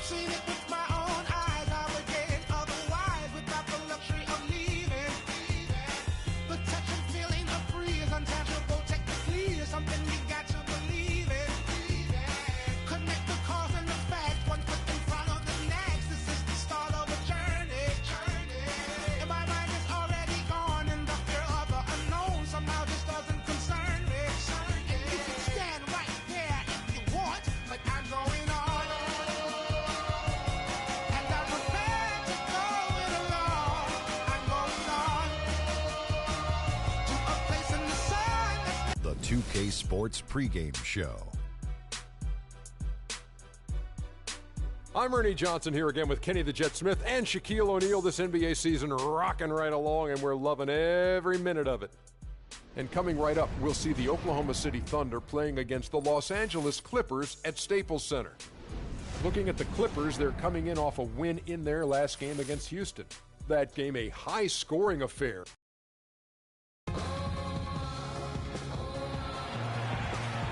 Seen it with my own eyes, I would get it otherwise without the luxury of leaving. The touch and feeling of free is untouchable technically, is something we got to believe in. Connect the cause and the facts, one foot in front of the next. This is the start of a journey. And my mind is already gone in the fear of the unknown. Somehow this doesn't concern me. And you can stand right there if you want, but I'm going on. And I'm prepared to go it alone. I'm going on to a place in the sun that's The 2K Sports pregame show. I'm Ernie Johnson here again with Kenny the Jet Smith and Shaquille O'Neal. This NBA season rocking right along, and we're loving every minute of it. And coming right up, we'll see the Oklahoma City Thunder playing against the Los Angeles Clippers at Staples Center. Looking at the Clippers, they're coming in off a win in their last game against Houston. That game a high-scoring affair.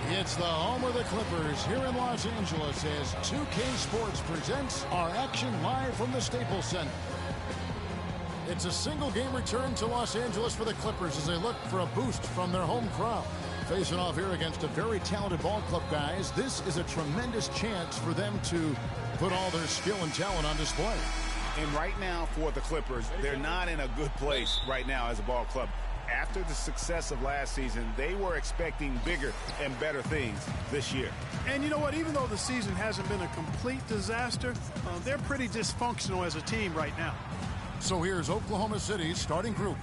It's the home of the Clippers here in Los Angeles as 2K Sports presents our action live from the Staples Center. It's a single-game return to Los Angeles for the Clippers as they look for a boost from their home crowd. Facing off here against a very talented ball club, guys, this is a tremendous chance for them to put all their skill and talent on display. And right now for the Clippers, they're not in a good place right now as a ball club. After the success of last season, they were expecting bigger and better things this year. And you know what? Even though the season hasn't been a complete disaster, they're pretty dysfunctional as a team right now. So here's Oklahoma City's starting group.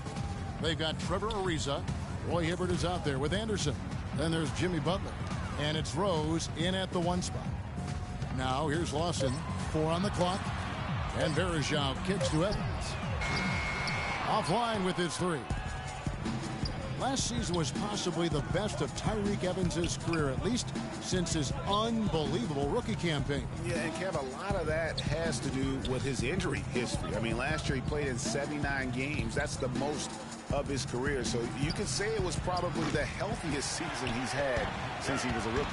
They've got Trevor Ariza. Roy Hibbert is out there with Anderson. Then there's Jimmy Butler. And it's Rose in at the 1 spot. Now here's Lawson. 4 on the clock. And Verajao kicks to Evans. Offline with his 3. Last season was possibly the best of Tyreke Evans' career, at least since his unbelievable rookie campaign. Yeah, and Kev, a lot of that has to do with his injury history. I mean, last year he played in 79 games. That's the most of his career. So you could say it was probably the healthiest season he's had since he was a rookie.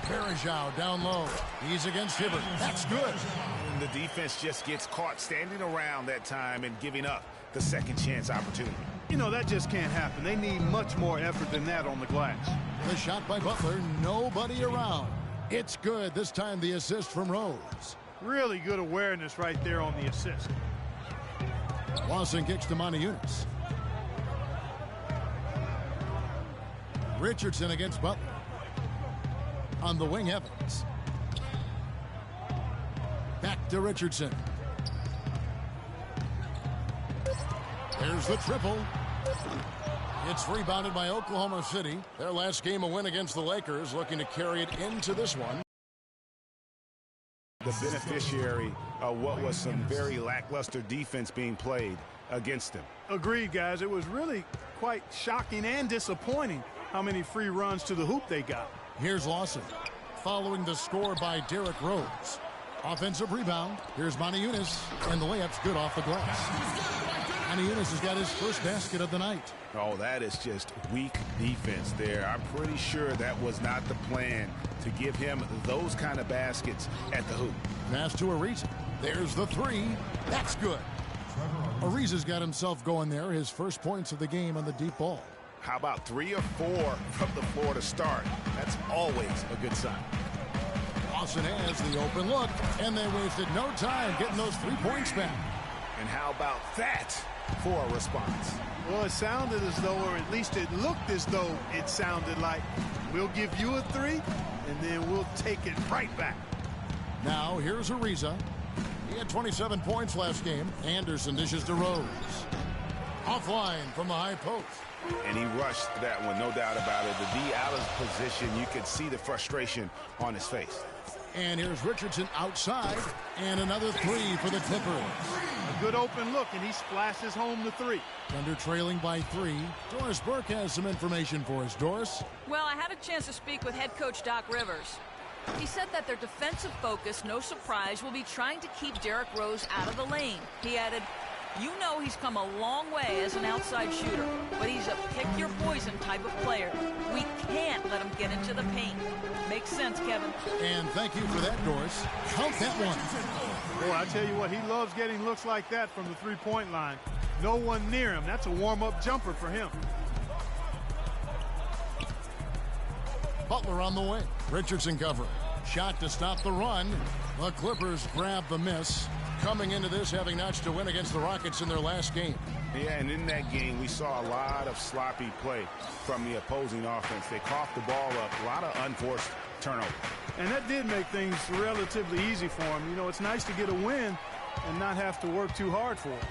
Verajao down low. He's against Hibbert. That's good. And the defense just gets caught standing around that time and giving up the second chance opportunity. You know, that just can't happen. They need much more effort than that on the glass. The shot by Butler. Nobody around. It's good. This time the assist from Rose. Really good awareness right there on the assist. Lawson kicks to Moniunas. Richardson against Butler. On the wing, Evans. Back to Richardson. There's the triple. It's rebounded by Oklahoma City. Their last game, a win against the Lakers, looking to carry it into this one. The beneficiary of what was some very lackluster defense being played against them. Agreed, guys. It was really quite shocking and disappointing how many free runs to the hoop they got. Here's Lawson, following the score by Derrick Rose. Offensive rebound. Here's Moniunas, and the layup's good off the glass. Moniunas has got his first basket of the night. Oh, that is just weak defense there. I'm pretty sure that was not the plan to give him those kind of baskets at the hoop. Pass to Ariza. There's the 3. That's good. Ariza's got himself going there. His first points of the game on the deep ball. How about 3 or 4 from the floor to start? That's always a good sign. Lawson has the open look, and they wasted no time getting those 3 points back. And how about that for a response? Well, it sounded as though, or at least it looked as though it sounded like, we'll give you a 3, and then we'll take it right back. Now, here's Ariza. He had 27 points last game. Anderson dishes to Rose. Offline from the high post. And he rushed that one, no doubt about it. The D out of position, you could see the frustration on his face. And here's Richardson outside, and another 3 for the Clippers. A good open look, and he splashes home the 3. Thunder trailing by 3. Doris Burke has some information for us. Doris? Well, I had a chance to speak with head coach Doc Rivers. He said that their defensive focus, no surprise, will be trying to keep Derrick Rose out of the lane. He added, you know he's come a long way as an outside shooter, but he's a pick-your-poison type of player. We can't let him get into the paint. Make makes sense, Kevin. And thank you for that, Doris. Count that one. Boy, I tell you what, he loves getting looks like that from the three-point line. No one near him. That's a warm-up jumper for him. Butler on the way. Richardson covering. Shot to stop the run. The Clippers grab the miss. Coming into this, having notched to win against the Rockets in their last game. Yeah, and in that game, we saw a lot of sloppy play from the opposing offense. They coughed the ball up, a lot of unforced turnovers. And that did make things relatively easy for him. You know, it's nice to get a win and not have to work too hard for it.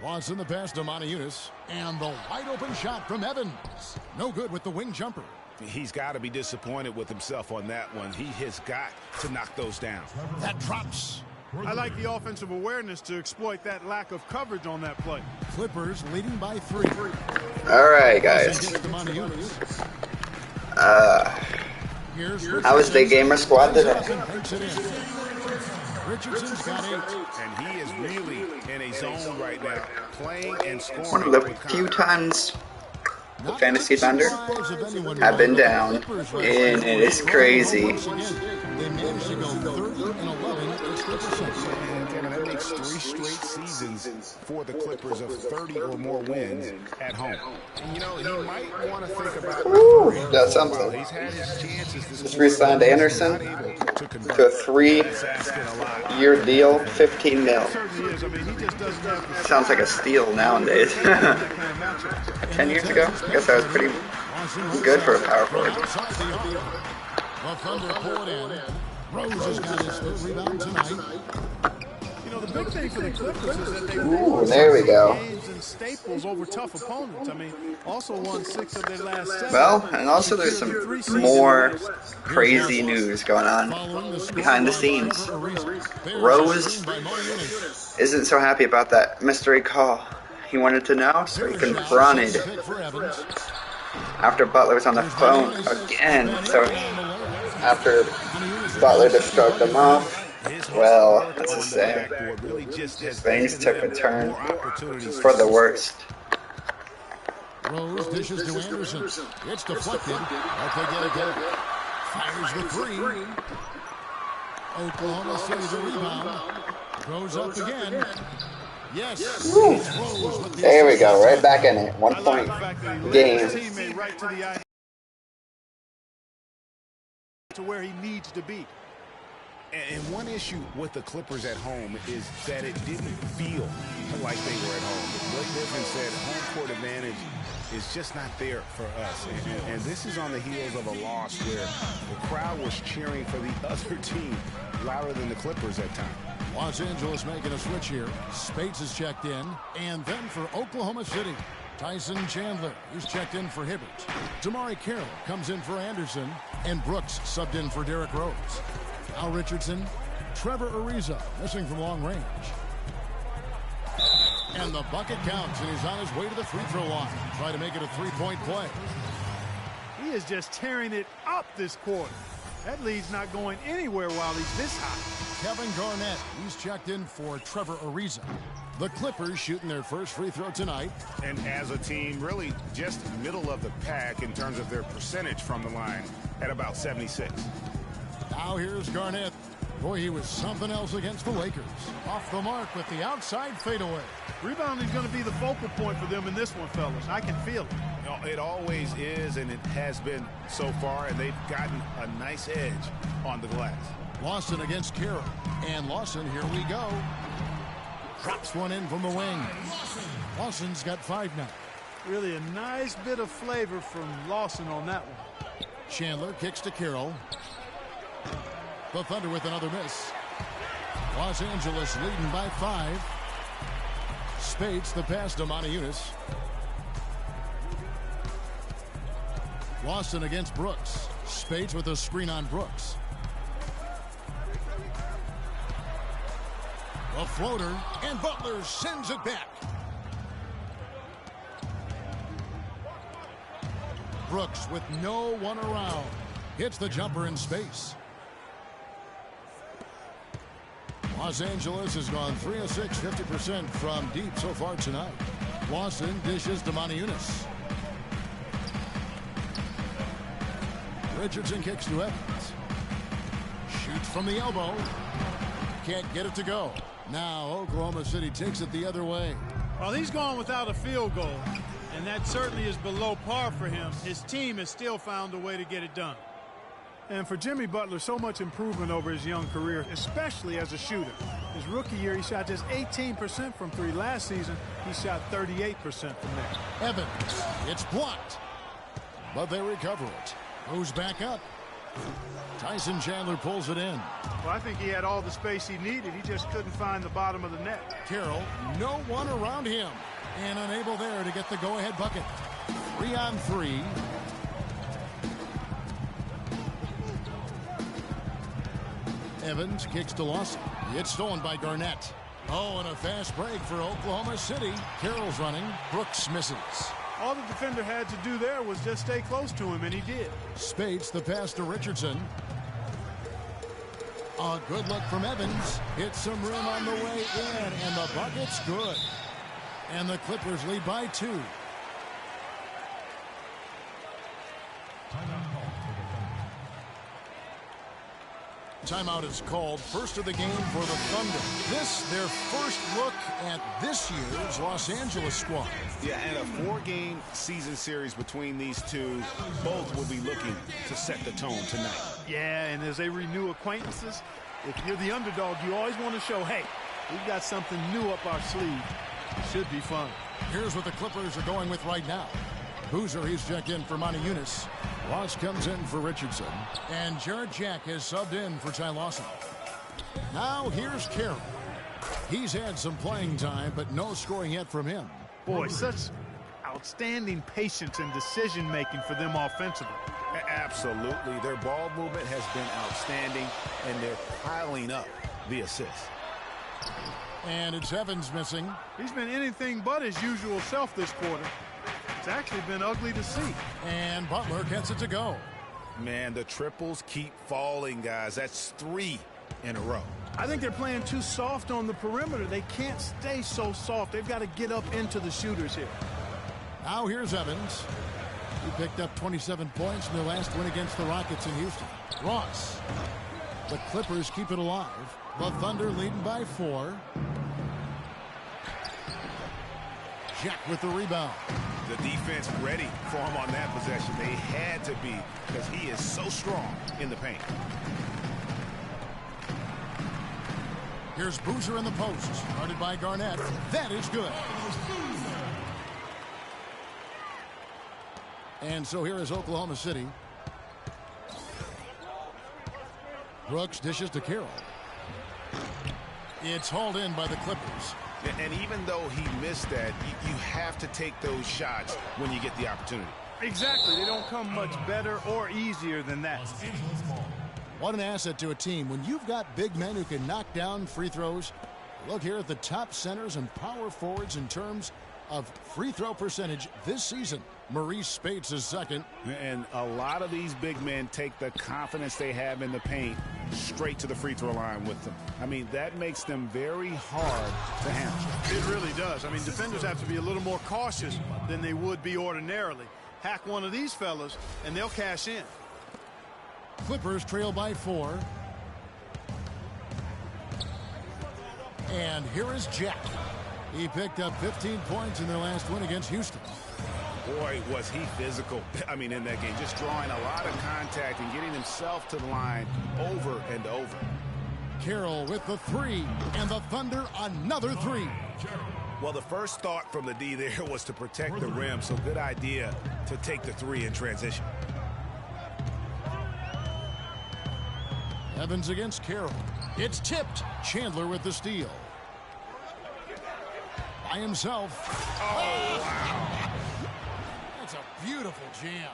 Watson the pass to Montejunas. And the wide open shot from Evans. No good with the wing jumper. He's got to be disappointed with himself on that one. He has got to knock those down. That drops. I like the offensive awareness to exploit that lack of coverage on that play. Clippers leading by 3. All right, guys. How was the gamer squad today? Richardson's got 8. And he is really in a zone right now, playing and scoring. One of the few times the Fantasy Thunder have been down, and it is crazy. They managed to go 30-11. And that makes 3 straight seasons for the Clippers of 30 or more wins at home. And, you know, he might want to think about that's something. He's had his chances. Just re-signed Anderson to a 3-year deal, $15 million. Sounds like a steal nowadays. 10 years ago, I guess that was pretty good for a power forward. The Thunder pull it in. Rose has got his 3rd rebound tonight. You know, the big thing for the Clippers is that they there we go. games and staples over tough opponents. I mean, also won 6 of their last 7. Well, and also there's some more crazy news going on behind the scenes. Rose isn't so happy about that mystery call. He wanted to know, so he confronted after Butler was on the phone again. So after Butler just shrugged him off, well, that's the same. Things took a turn for the worst. Rose dishes to Anderson. It's deflected. But they get it back. Fires the 3. Oklahoma City the rebound. Goes up again. Yes. There we go. Right back in it. 1 point game. To where he needs to be. And one issue with the Clippers at home is that it didn't feel like they were at home. Blake Griffin said home court advantage is just not there for us. And this is on the heels of a loss where the crowd was cheering for the other team louder than the Clippers at times. Los Angeles making a switch here. Spates is checked in. And then for Oklahoma City, Tyson Chandler is checked in for Hibbert. Damari Carroll comes in for Anderson. And Brooks subbed in for Derrick Rose. Al Richardson, Trevor Ariza missing from long range. And the bucket counts, and he's on his way to the free throw line. Try to make it a 3-point play. He is just tearing it up this quarter. That lead's not going anywhere while he's this high. Kevin Garnett, he's checked in for Trevor Ariza. The Clippers shooting their first free throw tonight. And as a team, really just middle of the pack in terms of their percentage from the line at about 76. Now here's Garnett. Boy, he was something else against the Lakers. Off the mark with the outside fadeaway. Rebounding is going to be the focal point for them in this one, fellas. I can feel it. You know, it always is, and it has been so far, and they've gotten a nice edge on the glass. Lawson against Carroll. And Lawson, here we go. Drops one in from the wing. Lawson's got 5 now. Really a nice bit of flavor from Lawson on that one. Chandler kicks to Carroll. The Thunder with another miss. Los Angeles leading by 5. Spates the pass to Montejunas. Lawson against Brooks. Spates with a screen on Brooks. A floater, and Butler sends it back. Brooks with no one around. Hits the jumper in space. Los Angeles has gone 3 of 6, 50% from deep so far tonight. Lawson dishes to Montejunas. Richardson kicks to Evans. Shoots from the elbow. Can't get it to go. Now Oklahoma City takes it the other way. Well, he's gone without a field goal, and that certainly is below par for him. His team has still found a way to get it done. And for Jimmy Butler, so much improvement over his young career, especially as a shooter. His rookie year, he shot just 18% from three. Last season, he shot 38% from there. Evans, it's blocked. But they recover it. Goes back up. Tyson Chandler pulls it in. Well, I think he had all the space he needed. He just couldn't find the bottom of the net. Carroll, no one around him. And unable there to get the go-ahead bucket. 3-on-3. Evans kicks to Lawson. It's stolen by Garnett. Oh, and a fast break for Oklahoma City. Carroll's running. Brooks misses. All the defender had to do there was just stay close to him, and he did. Spates the pass to Richardson. A good look from Evans. Hits some rim on the way in, and the bucket's good. And the Clippers lead by 2. Timeout is called. First of the game for the Thunder. This, their first look at this year's Los Angeles squad. Yeah, and a 4-game season series between these two. Both will be looking to set the tone tonight. Yeah, and as they renew acquaintances, if you're the underdog, you always want to show, hey, we've got something new up our sleeve. It should be fun. Here's what the Clippers are going with right now. Boozer, he's checked in for Monty Eunice. Ross comes in for Richardson. And Jarrett Jack has subbed in for Ty Lawson. Now here's Carroll. He's had some playing time, but no scoring yet from him. Boy, such outstanding patience and decision-making for them offensively. Absolutely. Their ball movement has been outstanding, and they're piling up the assists. And it's Evans missing. He's been anything but his usual self this quarter. It's actually been ugly to see. And Butler gets it to go. Man, the triples keep falling, guys. That's 3 in a row. I think they're playing too soft on the perimeter. They can't stay so soft. They've got to get up into the shooters here. Now here's Evans. He picked up 27 points in their last win against the Rockets in Houston. Ross. The Clippers keep it alive. The Thunder leading by 4. Jack with the rebound. The defense ready for him on that possession. They had to be, because he is so strong in the paint. Here's Boozer in the post. Guarded by Garnett. That is good. And so here is Oklahoma City. Brooks dishes to Carroll. It's hauled in by the Clippers. And even though he missed that, you have to take those shots when you get the opportunity. Exactly. They don't come much better or easier than that. What an asset to a team when you've got big men who can knock down free throws. Look here at the top centers and power forwards in terms of free throw percentage this season. Maurice Spates is second. And a lot of these big men take the confidence they have in the paint straight to the free throw line with them. I mean, that makes them very hard to handle. It really does. I mean, defenders have to be a little more cautious than they would be ordinarily. Hack one of these fellas, and they'll cash in. Clippers trail by 4. And here is Jack. He picked up 15 points in their last win against Houston. Boy, was he physical. I mean, in that game, just drawing a lot of contact and getting himself to the line over and over. Carroll with the 3, and the Thunder another 3. Well, the first thought from the D there was to protect the rim, so good idea to take the 3 in transition. Evans against Carroll. It's tipped. Chandler with the steal. By himself. Oh, wow. That's a beautiful jam.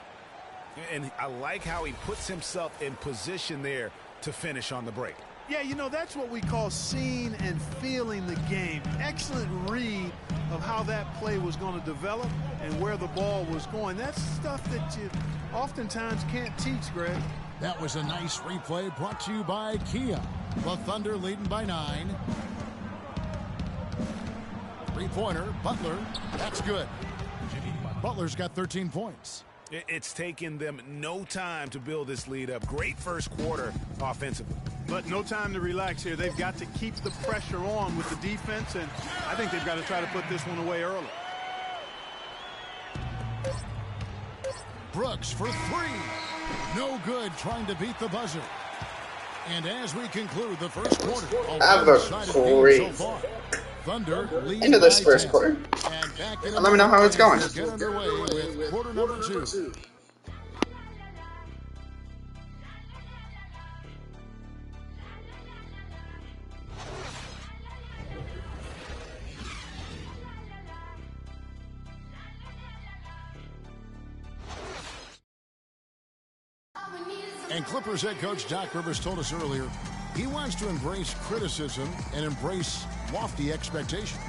And I like how he puts himself in position there to finish on the break. Yeah, you know, that's what we call seeing and feeling the game. Excellent read of how that play was going to develop and where the ball was going. That's stuff that you oftentimes can't teach, Greg. That was a nice replay brought to you by Kia. The Thunder leading by 9. Three-pointer, Butler. That's good. Butler's got 13 points. It's taken them no time to build this lead up. Great first quarter offensively. But no time to relax here. They've got to keep the pressure on with the defense, and I think they've got to try to put this one away early. Brooks for three. No good, trying to beat the buzzer. And as we conclude the first quarter, so far, Thunder lead into this first 10. quarter. And back in Let me know how it's going. Get underway with quarter number 2. And Clippers head coach Doc Rivers told us earlier he wants to embrace criticism and embrace lofty expectations.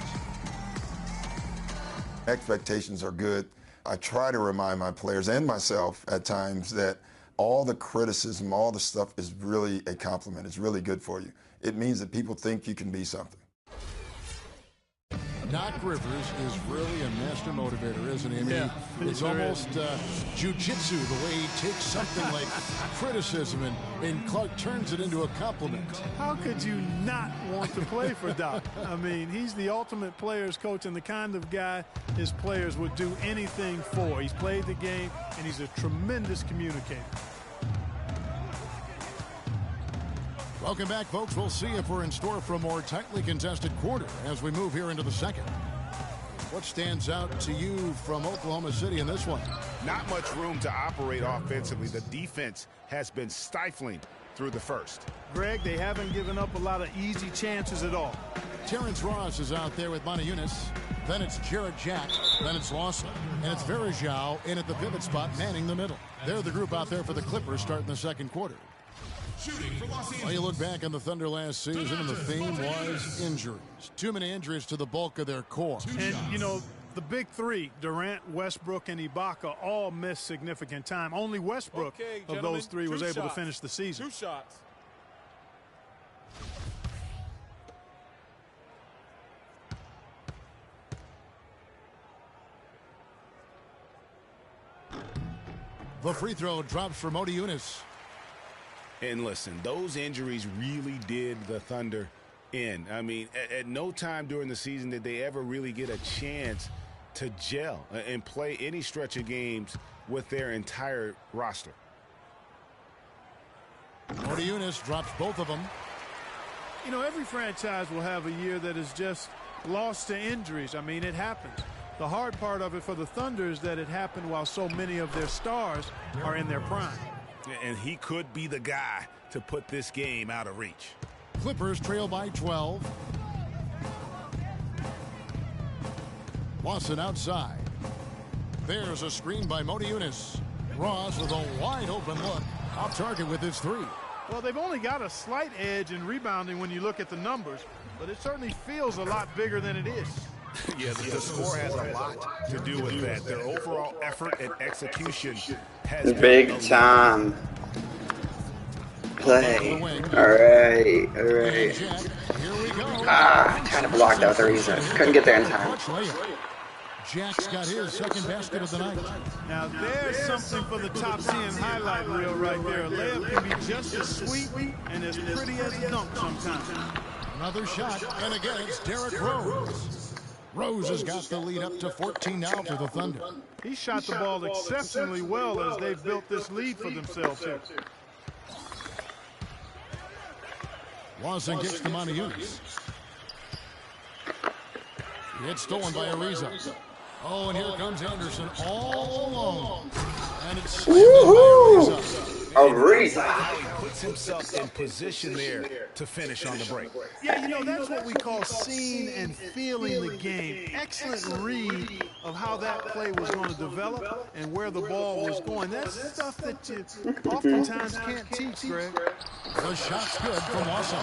Expectations are good. I try to remind my players and myself at times that all the criticism, all the stuff is really a compliment. It's really good for you. It means that people think you can be something. Doc Rivers is really a master motivator, isn't he? I mean, Yeah, it's almost jiu-jitsu, the way he takes something like criticism and Clark turns it into a compliment. How could you not want to play for Doc? I mean, he's the ultimate players coach and the kind of guy his players would do anything for. He's played the game, and he's a tremendous communicator. Welcome back, folks. We'll see if we're in store for a more tightly contested quarter as we move here into the second. What stands out to you from Oklahoma City in this one? Not much room to operate offensively. The defense has been stifling through the first. Greg, they haven't given up a lot of easy chances at all. Terrence Ross is out there with Moniunas. Then it's Jarrett Jack. Then it's Lawson. And it's Verajao in at the pivot spot, manning the middle. They're the group out there for the Clippers starting the second quarter. Well, you look back on the Thunder last season, and the theme was injuries. Too many injuries to the bulk of their core. And, you know, the big three, Durant, Westbrook, and Ibaka, all missed significant time. Only Westbrook of those three was able to finish the season. 2 shots. The free throw drops for Moniunas. And listen, those injuries really did the Thunder in. I mean, at no time during the season did they ever really get a chance to gel and play any stretch of games with their entire roster. Moniunas drops both of them. You know, every franchise will have a year that is just lost to injuries. I mean, it happens. The hard part of it for the Thunder is that it happened while so many of their stars are in their prime. And he could be the guy to put this game out of reach. Clippers trail by 12. Lawson outside. There's a screen by Moniunas. Ross with a wide open look. Off target with his three. Well, they've only got a slight edge in rebounding when you look at the numbers, but it certainly feels a lot bigger than it is. Yeah, the score has a lot to do with that. Their overall effort and execution has big time play. All right. Kind of blocked out the reason. Couldn't get there in time. Jack's got his second basket of the night. Now there's something for the top 10 highlight reel right there. A layup can be just as sweet and as pretty as a dunk sometimes. Another shot, and again it's Derrick Rose. Rose has got the lead up to 14 now for the Thunder. He shot the ball exceptionally well as they've built this lead for themselves here. Lawson gets to Moniunas. It's stolen by Ariza. Oh, and here comes Anderson all alone. And it's slammed by Ariza. How he puts himself in position there to finish on the break. Yeah, you know, that's what we call seeing and feeling the game. Excellent read of how that play was going to develop and where the ball was going. That's stuff that you oftentimes can't teach, Greg. The shot's good from Lawson.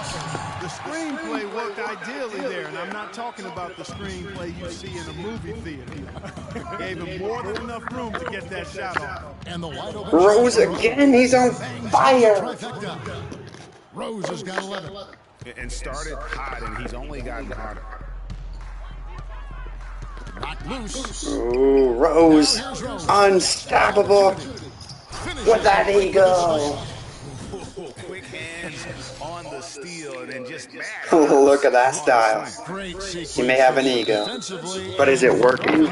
The screenplay worked ideally there, and I'm not talking about the screenplay you see in a movie theater. Gave him more than enough room to get that shot off. And the wide open Rose again, he's on fire. Rose has got 11. And started hot, and he's only gotten hotter. Knocked loose. Ooh, Rose. Unstoppable. With that ego. Quick hands on the steal and then just Look at that style. He may have an ego, but is it working?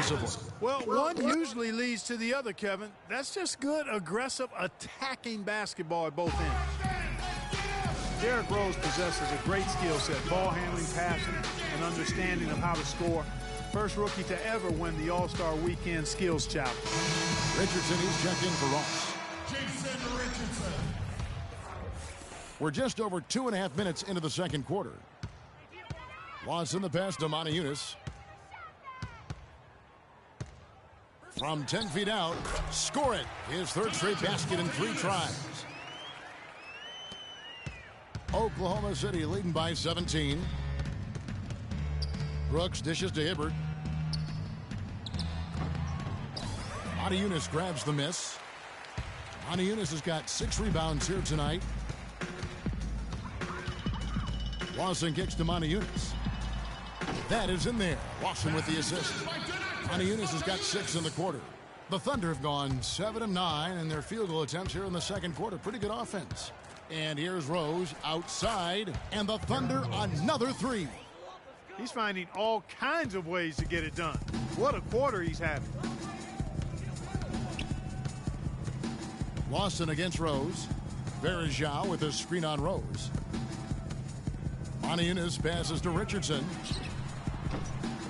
Well, one usually leads to the other, Kevin. That's just good, aggressive, attacking basketball at both ends. Derrick Rose possesses a great skill set, ball handling, passing, and understanding of how to score. First rookie to ever win the All-Star Weekend Skills Challenge. Richardson, he's checked in for Ross. We're just over 2.5 minutes into the second quarter. Lawson the pass to Moniunas. From 10 feet out, score it. His third straight basket in 3 tries. Oklahoma City leading by 17. Brooks dishes to Hibbert. Moniunas grabs the miss. Moniunas has got 6 rebounds here tonight. Lawson kicks to Moniunas. That is in there. Lawson with the assist. Moniunas has got 6 in the quarter. The Thunder have gone 7 of 9 in their field goal attempts here in the second quarter. Pretty good offense. And here's Rose outside, and the Thunder another 3. He's finding all kinds of ways to get it done. What a quarter he's having. Lawson against Rose. Verajao with a screen on Rose. Moniunas passes to Richardson.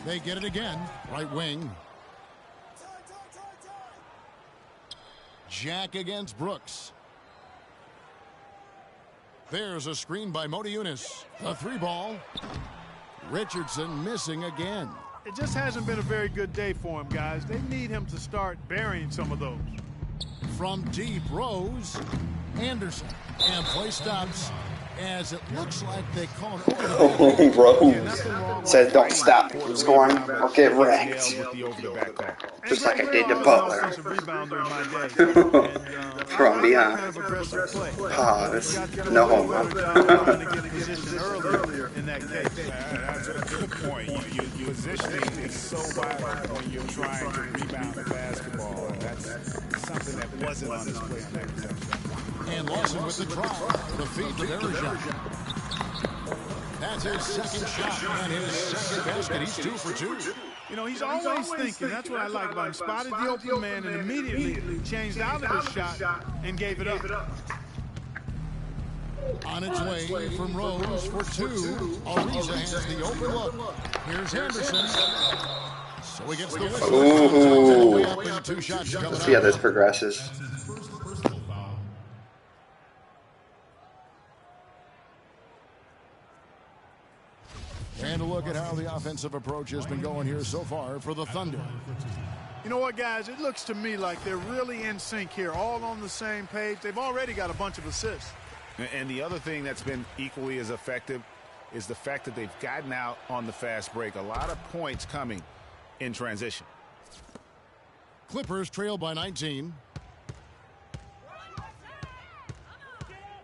They get it again. Right wing. Jack against Brooks. There's a screen by Moniunas. A 3-ball. Richardson missing again. It just hasn't been a very good day for him, guys. They need him to start burying some of those. From deep, Rose. Anderson. And play stops as it looks like they call an Oh, Rose says don't stop scoring or get wrecked. Just like I did to Butler. From behind. Pause. No home run. That's a good point. Your positioning is so vital when you're trying to rebound the basketball. And that's something that wasn't on display on that possession. And Lawson with the try. The feed to Verajao. That's his second shot and his second basket. He's 2 for 2. You know, he's always thinking. That's what I like about him. Spotted the open man and immediately changed out of his shot and gave it up. On its way from Rose for 2. Ariza has the open look. Here's Anderson. So he gets the whistle. Ooh. 2 shots coming Let's see how this progresses. And a look at how the offensive approach has been going here so far for the Thunder. You know what, guys? It looks to me like they're really in sync here, all on the same page. They've already got a bunch of assists. And the other thing that's been equally as effective is the fact that they've gotten out on the fast break. A lot of points coming in transition. Clippers trail by 19.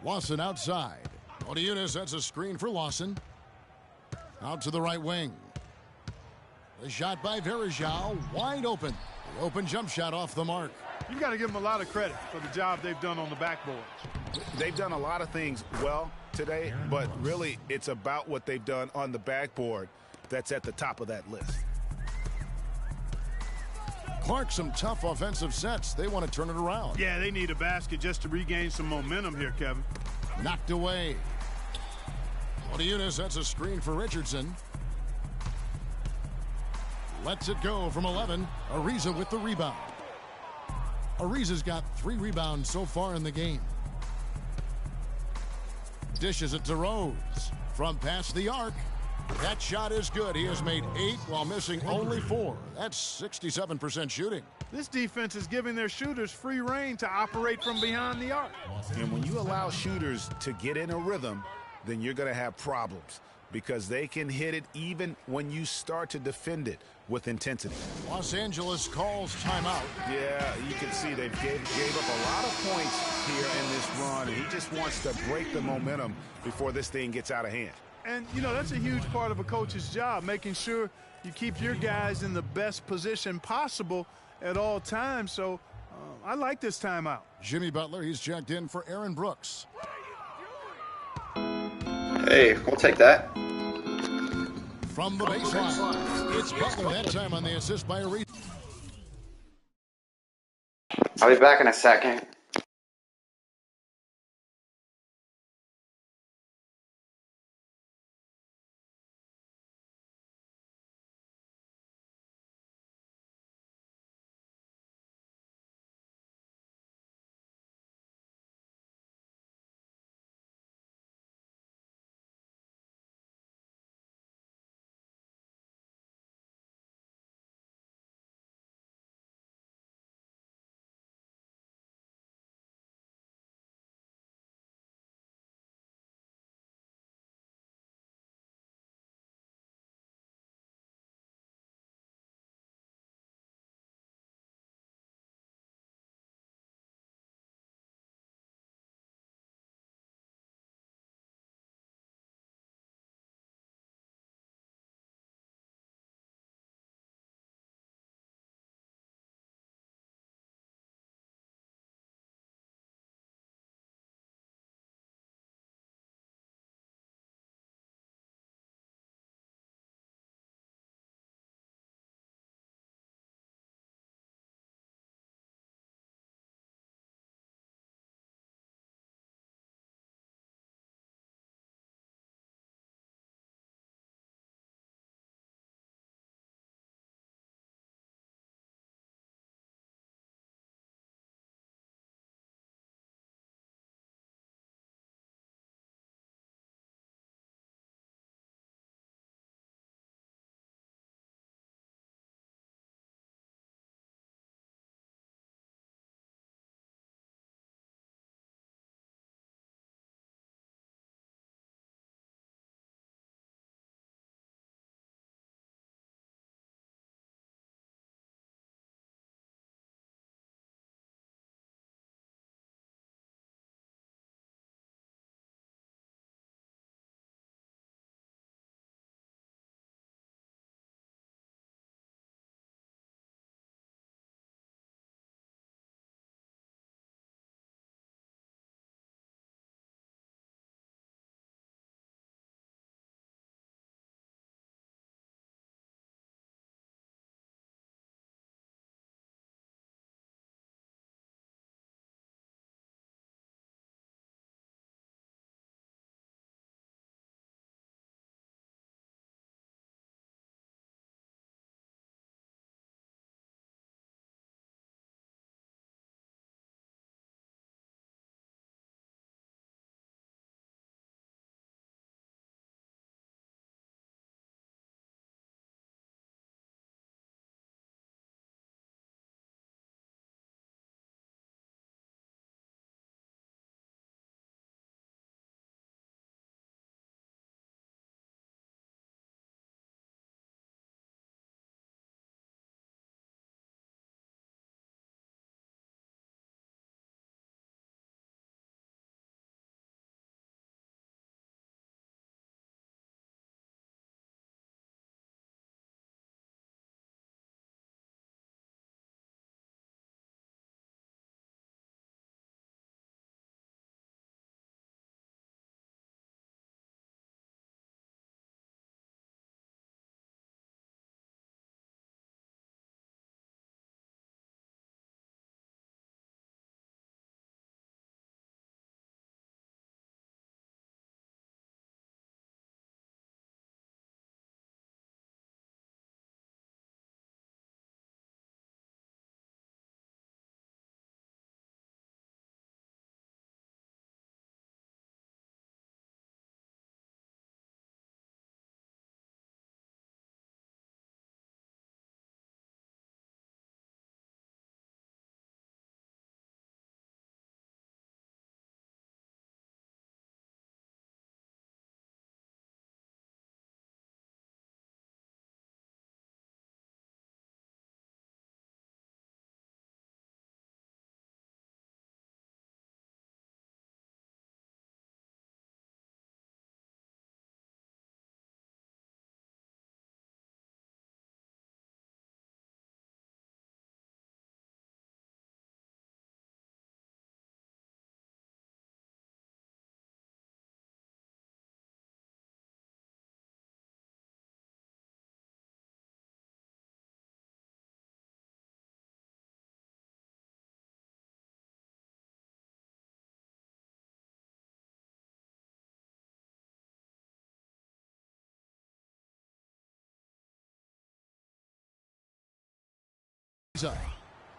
Lawson outside. Moniunas sets a screen for Lawson. Out to the right wing. The shot by Verajao, wide open. The open jump shot off the mark. You've got to give them a lot of credit for the job they've done on the backboard. They've done a lot of things well today, but really it's about what they've done on the backboard that's at the top of that list. Clark, some tough offensive sets. They want to turn it around. Yeah, they need a basket just to regain some momentum here, Kevin. Knocked away. Moniunas sets a screen for Richardson. Lets it go from 11. Ariza with the rebound. Ariza's got 3 rebounds so far in the game. Dishes it to Rose. From past the arc. That shot is good. He has made 8 while missing only 4. That's 67% shooting. This defense is giving their shooters free rein to operate from behind the arc. And when you allow shooters to get in a rhythm, then you're going to have problems because they can hit it even when you start to defend it with intensity. Los Angeles calls timeout. Yeah, you can see they gave up a lot of points here in this run, and he just wants to break the momentum before this thing gets out of hand. And, you know, that's a huge part of a coach's job, making sure You keep your guys in the best position possible at all times. So I like this timeout. Jimmy Butler, he's checked in for Aaron Brooks. Hey, we'll take that. From the baseline, it's Butler that time on the assist by Ariza. I'll be back in a second.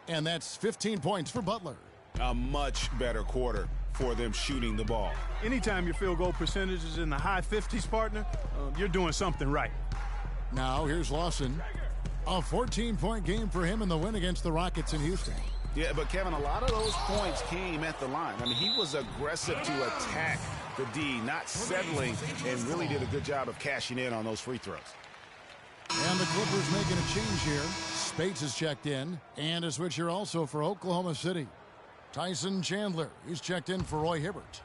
And that's 15 points for Butler. A much better quarter for them shooting the ball. Anytime your field goal percentage is in the high 50s, partner, you're doing something right. Now here's Lawson. A 14-point game for him in the win against the Rockets in Houston. Yeah, but Kevin, a lot of those points came at the line. I mean, he was aggressive to attack the D, not settling, and really did a good job of cashing in on those free throws. And the Clippers making a change here. Spates is checked in, and a switch here also for Oklahoma City. Tyson Chandler, he's checked in for Roy Hibbert.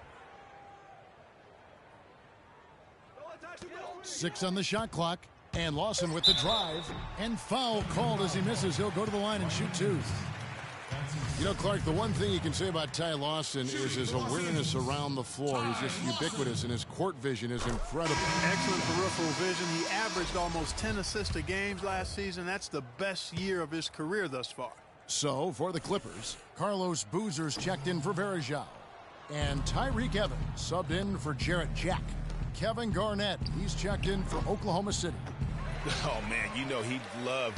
6 on the shot clock, and Lawson with the drive, and foul called as he misses. He'll go to the line and shoot 2. You know, Clark, the one thing you can say about Ty Lawson is his awareness around the floor. He's just ubiquitous, and his court vision is incredible. Excellent peripheral vision. He averaged almost 10 assists a game last season. That's the best year of his career thus far. So, for the Clippers, Carlos Boozer's checked in for Varejao. And Tyreek Evans subbed in for Jarrett Jack. Kevin Garnett, he's checked in for Oklahoma City. Oh, man, you know he'd love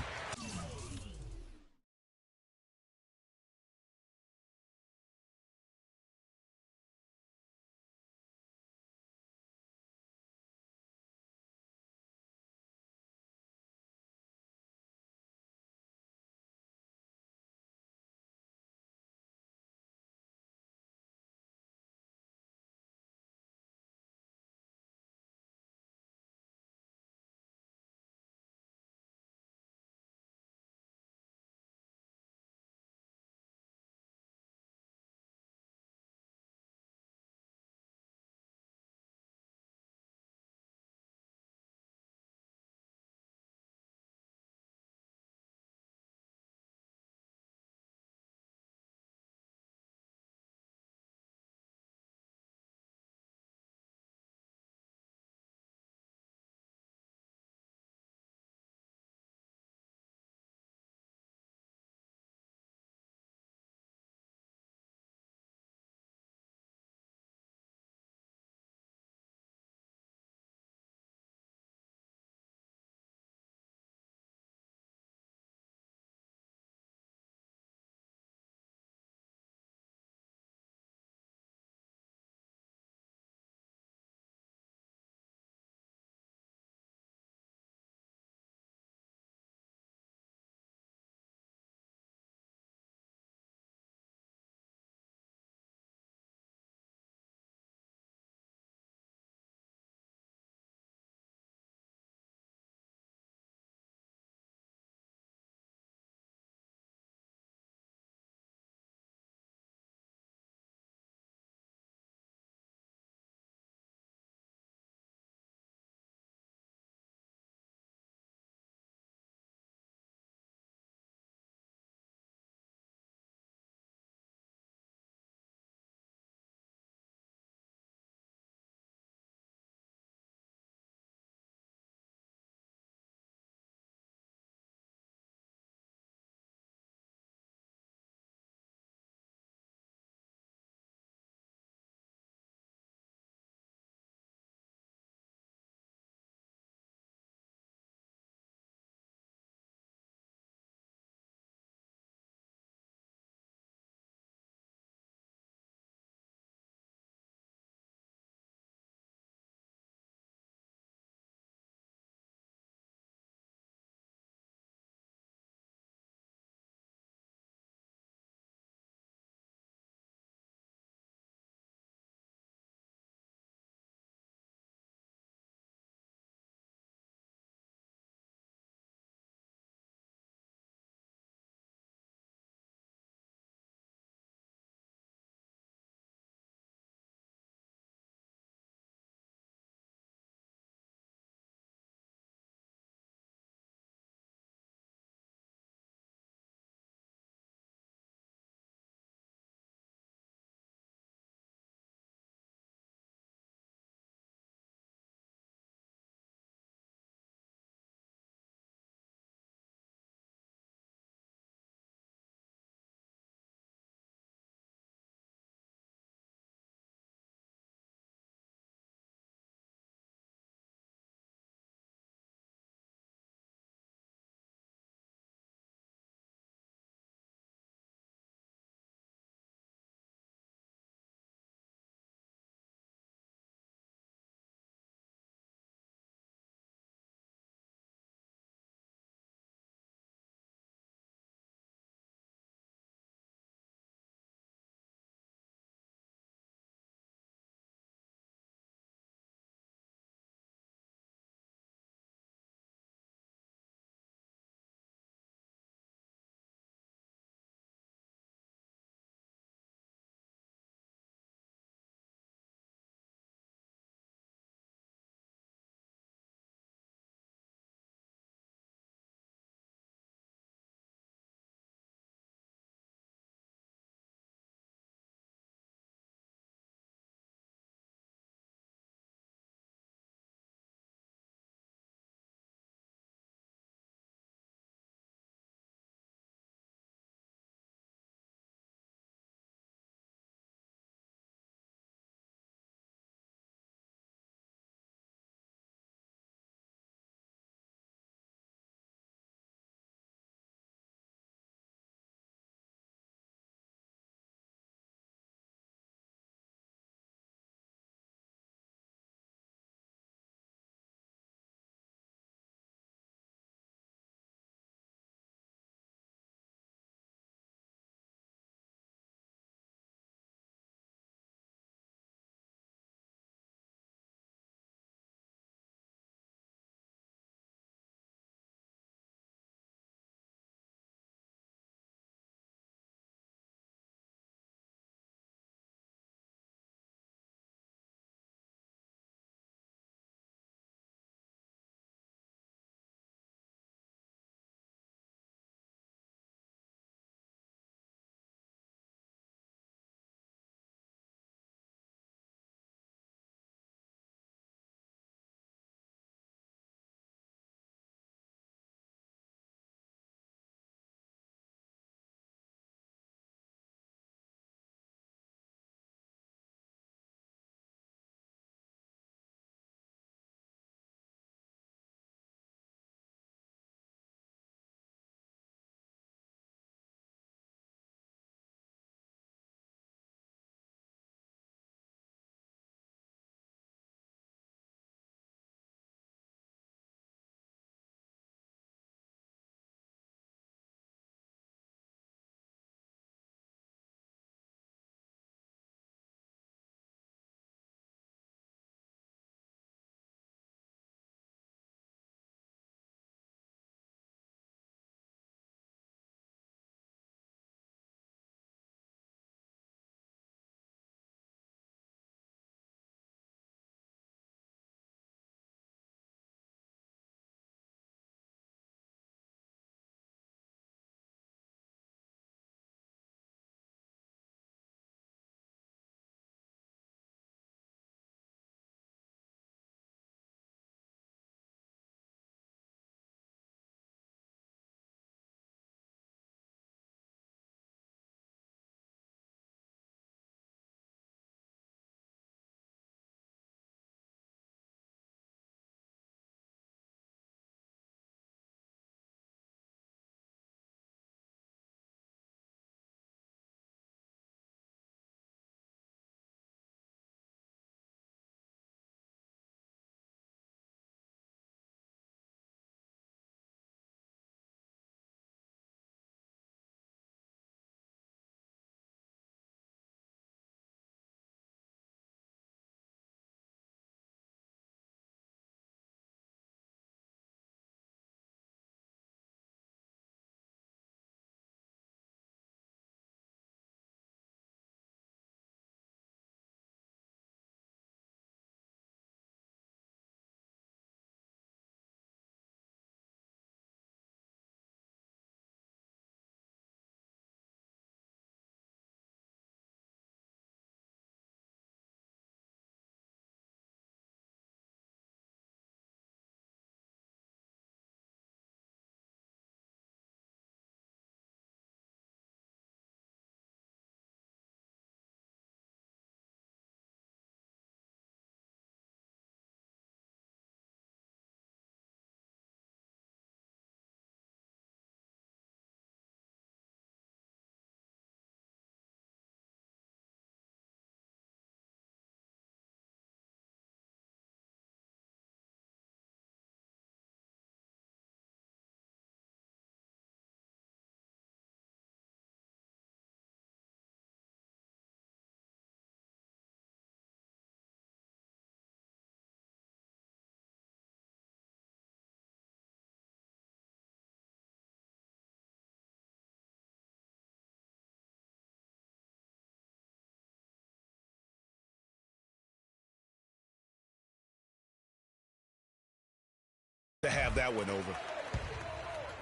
to have that one over.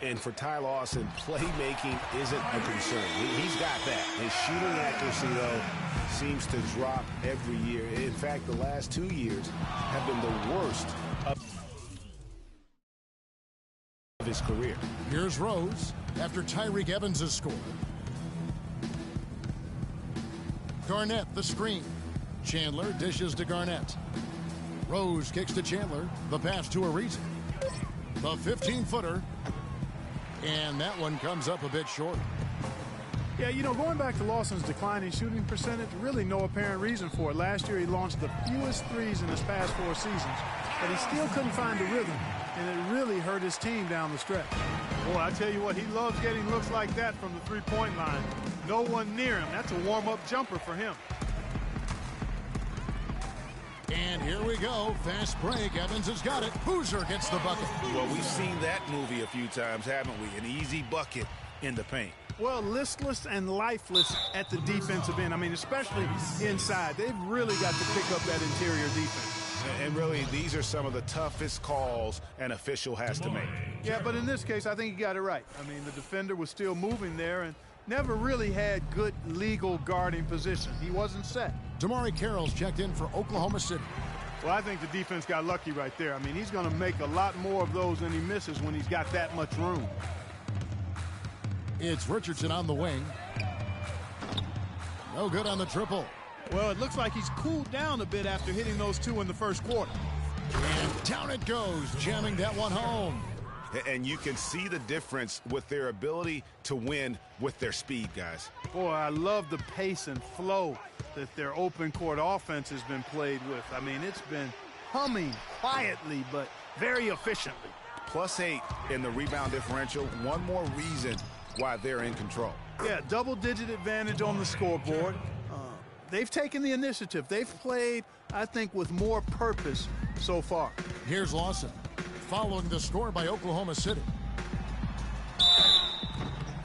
And for Ty Lawson, playmaking isn't a concern. He's got that. His shooting accuracy, though, seems to drop every year. In fact, the last 2 years have been the worst of his career. Here's Rose after Tyreek Evans has scored. Garnett, the screen. Chandler dishes to Garnett. Rose kicks to Chandler. The pass to Ariza. The 15-footer. And that one comes up a bit short. Yeah, you know, going back to Lawson's declining shooting percentage, really no apparent reason for it. Last year he launched the fewest threes in his past 4 seasons, but he still couldn't find the rhythm, and it really hurt his team down the stretch. Boy, I tell you what, he loves getting looks like that from the three-point line. No one near him. That's a warm-up jumper for him. And here we go. Fast break. Evans has got it. Boozer gets the bucket. Well, we've seen that movie a few times, haven't we? An easy bucket in the paint. Well, listless and lifeless at the defensive end. I mean, especially inside. They've really got to pick up that interior defense. And really, these are some of the toughest calls an official has to make. Yeah, but in this case, I think he got it right. I mean, the defender was still moving there and never really had good legal guarding position. He wasn't set. Damari Carroll's checked in for Oklahoma City. Well, I think the defense got lucky right there. I mean, he's going to make a lot more of those than he misses when he's got that much room. It's Richardson on the wing. No good on the triple. Well, it looks like he's cooled down a bit after hitting those 2 in the first quarter. And down it goes, jamming that one home. And you can see the difference with their ability to win with their speed, guys. Boy, I love the pace and flow that their open court offense has been played with. I mean, it's been humming quietly, but very efficiently. +8 in the rebound differential. One more reason why they're in control. Yeah, double-digit advantage on the scoreboard. They've taken the initiative. They've played, I think, with more purpose so far. Here's Lawson, following the score by Oklahoma City.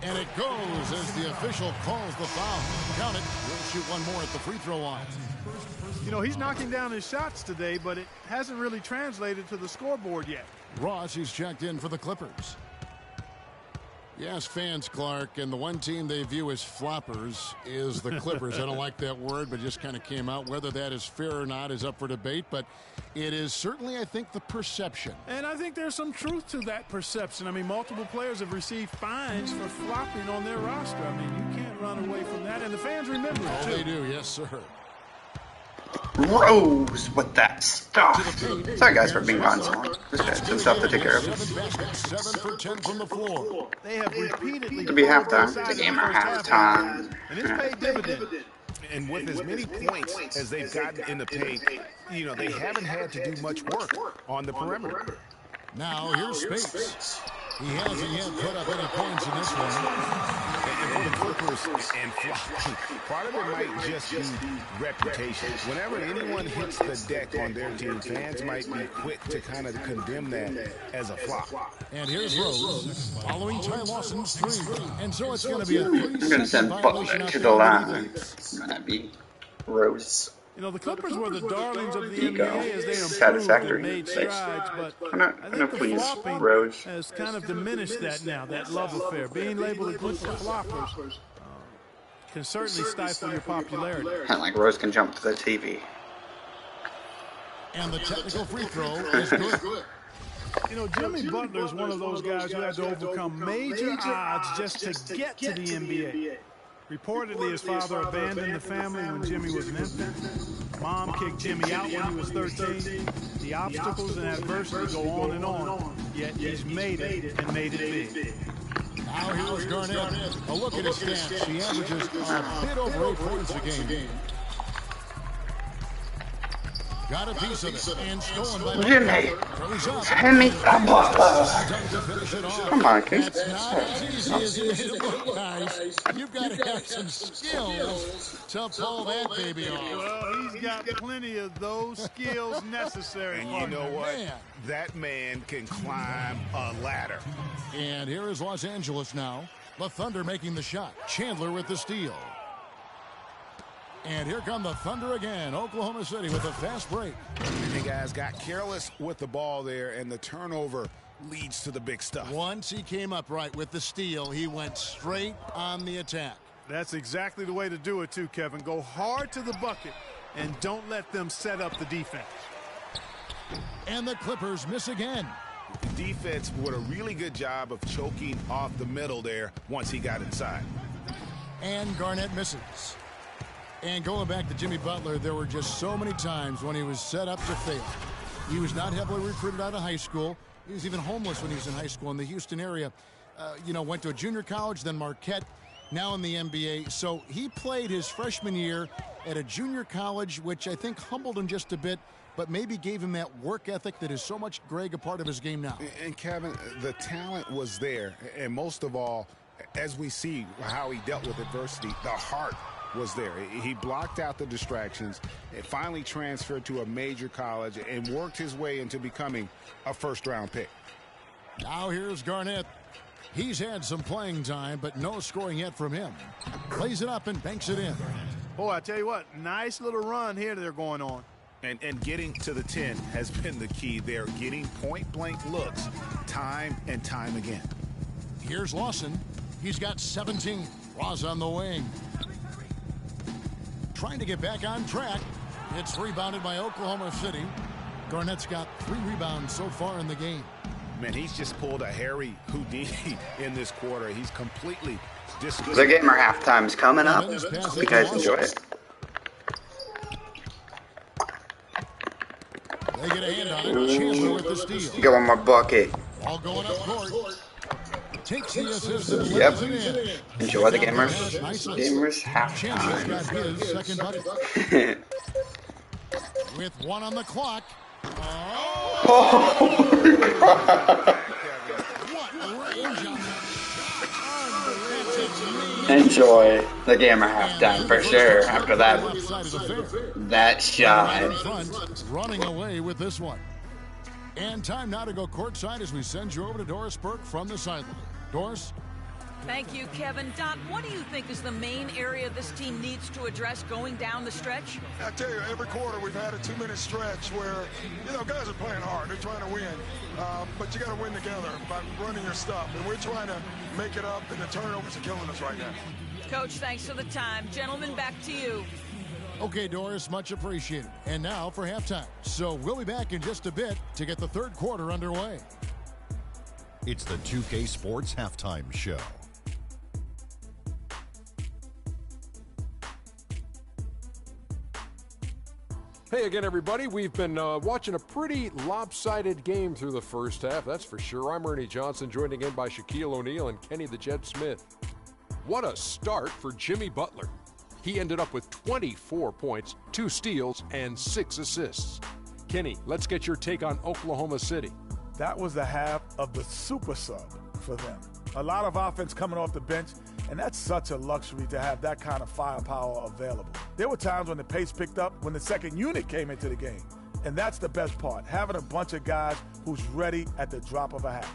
And it goes as the official calls the foul. Count it. We'll shoot one more at the free throw line. You know, he's knocking down his shots today, but it hasn't really translated to the scoreboard yet. Ross, who's checked in for the Clippers. Yes, fans, Clark, and the one team they view as floppers is the Clippers. I don't like that word, but just kind of came out. Whether that is fair or not is up for debate, but it is certainly, I think, the perception. And I think there's some truth to that perception. I mean, multiple players have received fines for flopping on their roster. I mean, you can't run away from that, and the fans remember it, too. They do, yes, sir. Rose with that stuff. Sorry guys for being gone so long. Just had some stuff to take care of. 7 for 10 from the floor. They have repeatedly To be halftime. The game or halftime. And it's paid dividends. And with as many points as they've gotten in the paint, you know, they haven't had to do much work on the perimeter. Now here's Spates. He hasn't yet put up any points in this one. And for the Clippers and flopping, part of it might just be reputation. Whenever anyone hits the deck on their team, fans might be quick to kind of condemn that as a flop. And here's Rose following Ty Lawson's three. And so it's going to be a 3-second I'm going to send Butler to the line. It's going to be Rose. You know, the Clippers were the darlings of the Ego. NBA as they improved Satisfactory. and made strides, but I'm I think the please, flopping Rose. has kind of diminished that now, that love affair. Being labeled a group of floppers can certainly stifle your popularity. And like Rose can jump to the TV. And the technical free throw is good. You know, Jimmy Butler is one of those guys who had to overcome major odds just to get to the NBA. Reportedly, his father abandoned the family when Jimmy was an infant. Mom kicked Jimmy out when he was 13. The obstacles and adversity go on and on, yet he's made it and made it big. Now here's Garnett. A look at his stats. He averages a bit over 8 points a game. Got a piece of it and stolen by Jimmy, send me the ball. Come on, kid. That's not as easy as it made it look, guys. You've got to have some skills to pull that baby off. Well, he's got plenty of those skills necessary. And you know what? That man can climb a ladder. And here is Los Angeles now. The Thunder making the shot. Chandler with the steal. And here come the Thunder again. Oklahoma City with a fast break. And guys got careless with the ball there, and the turnover leads to the big stuff. Once he came up right with the steal, he went straight on the attack. That's exactly the way to do it, too, Kevin. Go hard to the bucket and don't let them set up the defense. And the Clippers miss again. The defense did a really good job of choking off the middle there once he got inside. And Garnett misses. And going back to Jimmy Butler, there were just so many times when he was set up to fail. He was not heavily recruited out of high school. He was even homeless when he was in high school in the Houston area. Went to a junior college, then Marquette, now in the NBA. So he played his freshman year at a junior college, which I think humbled him just a bit, but maybe gave him that work ethic that is so much, Greg, a part of his game now. And Kevin, the talent was there. And most of all, as we see how he dealt with adversity, the heart was there. He blocked out the distractions and finally transferred to a major college and worked his way into becoming a first-round pick. Now here's Garnett. He's had some playing time, but no scoring yet from him. Plays it up and banks it in. Boy, I tell you what, nice little run here they're going on. And getting to the 10 has been the key there, getting point-blank looks time and time again. Here's Lawson. He's got 17. Ross on the wing. Trying to get back on track. It's rebounded by Oklahoma City. Garnett's got 3 rebounds so far in the game. Man, he's just pulled a Harry Houdini in this quarter. He's completely disconnected. The gamer halftime's coming up. Hope you guys enjoy it. They get a hand on it. Chandler with the steal. Get one more bucket. All going up court. Takes the assist and Yep. plays it in. Enjoy the gamers. Gamers Chandler's halftime. got his second bucket. With 1 on the clock. Oh What range on that. Enjoy the gamer halftime for sure. After that shot. Running away with this one. And time now to go courtside as we send you over to Doris Burke from the sideline. Doris? Thank you, Kevin. Doc, what do you think is the main area this team needs to address going down the stretch? I tell you, every quarter we've had a 2-minute stretch where, guys are playing hard. They're trying to win. But you got to win together by running your stuff. And we're trying to make it up, and the turnovers are killing us right now. Coach, thanks for the time. Gentlemen, back to you. Okay, Doris, much appreciated. And now for halftime. So we'll be back in just a bit to get the third quarter underway. It's the 2K Sports Halftime Show. Hey again, everybody. We've been watching a pretty lopsided game through the first half, that's for sure. I'm Ernie Johnson, joined again by Shaquille O'Neal and Kenny the Jet Smith. What a start for Jimmy Butler. He ended up with 24 points, 2 steals, and 6 assists. Kenny, let's get your take on Oklahoma City. That was the half of the super sub for them. A lot of offense coming off the bench, and that's such a luxury to have that kind of firepower available. There were times when the pace picked up when the second unit came into the game, and that's the best part, having a bunch of guys who's ready at the drop of a hat.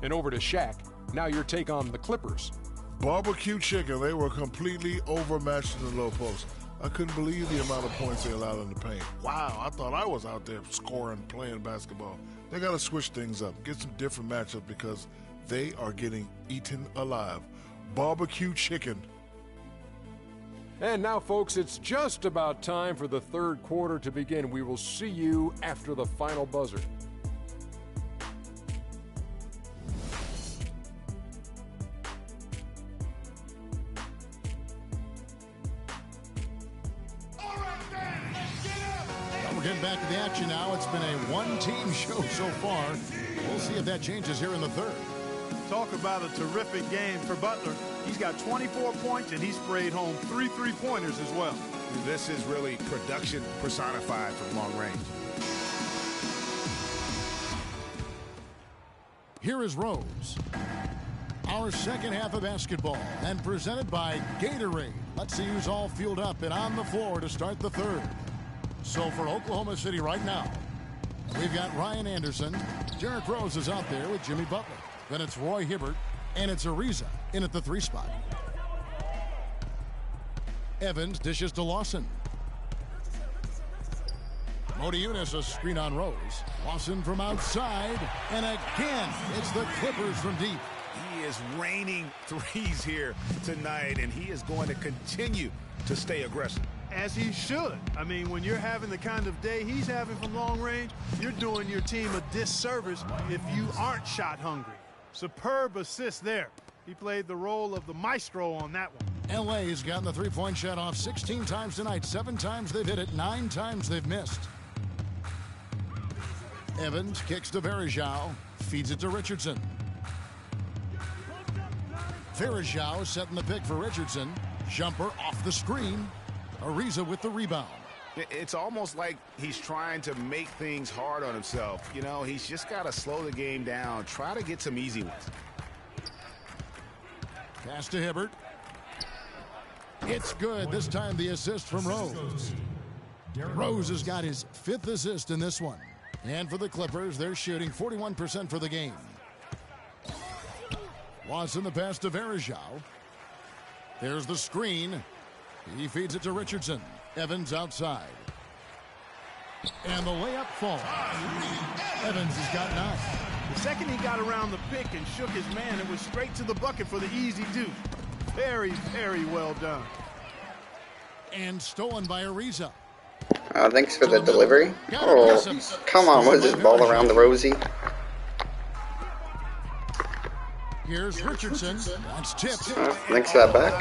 And over to Shaq. Now your take on the Clippers. Barbecue chicken, they were completely overmatched in the low post. I couldn't believe the amount of points they allowed in the paint. Wow, I thought I was out there scoring, playing basketball. They got to switch things up, get some different matchups because they are getting eaten alive. Barbecue chicken. And now, folks, it's just about time for the third quarter to begin. We will see you after the final buzzer. We're getting back to the action now. It's been a one-team show so far. We'll see if that changes here in the third. Talk about a terrific game for Butler. He's got 24 points, and he sprayed home 3 3-pointers as well. This is really production personified from long range. Here is Rose. Our second half of basketball, and presented by Gatorade. Let's see who's all fueled up and on the floor to start the third. So for Oklahoma City right now, we've got Ryan Anderson. Derrick Rose is out there with Jimmy Butler. Then it's Roy Hibbert, and it's Ariza in at the 3 spot. Evans dishes to Lawson. Odiunas, a screen on Rose. Lawson from outside. And again, it's the Clippers from deep. He is raining threes here tonight, and he is going to continue to stay aggressive. As he should. I mean, when you're having the kind of day he's having from long range, you're doing your team a disservice if you aren't shot hungry. Superb assist there. He played the role of the maestro on that one. LA's gotten the three-point shot off 16 times tonight. 7 times they've hit it, 9 times they've missed. Evans kicks to Varejao, feeds it to Richardson. Varejao setting the pick for Richardson. Jumper off the screen. Ariza with the rebound. It's almost like he's trying to make things hard on himself. You know, he's just got to slow the game down, try to get some easy ones. Pass to Hibbert. It's good. This time the assist from Rose. Rose has got his 5th assist in this one. And for the Clippers, they're shooting 41% for the game. Watson the pass to Varejao. There's the screen. He feeds it to Richardson. Evans outside. And the layup falls. Evans has got 9. The second he got around the pick and shook his man, it was straight to the bucket for the easy deuce. Very, very well done. And stolen by Ariza. Thanks for the delivery. Oh, come on. What is this ball around the Rosie? Here's Richardson. That's tipped. Thanks for that back.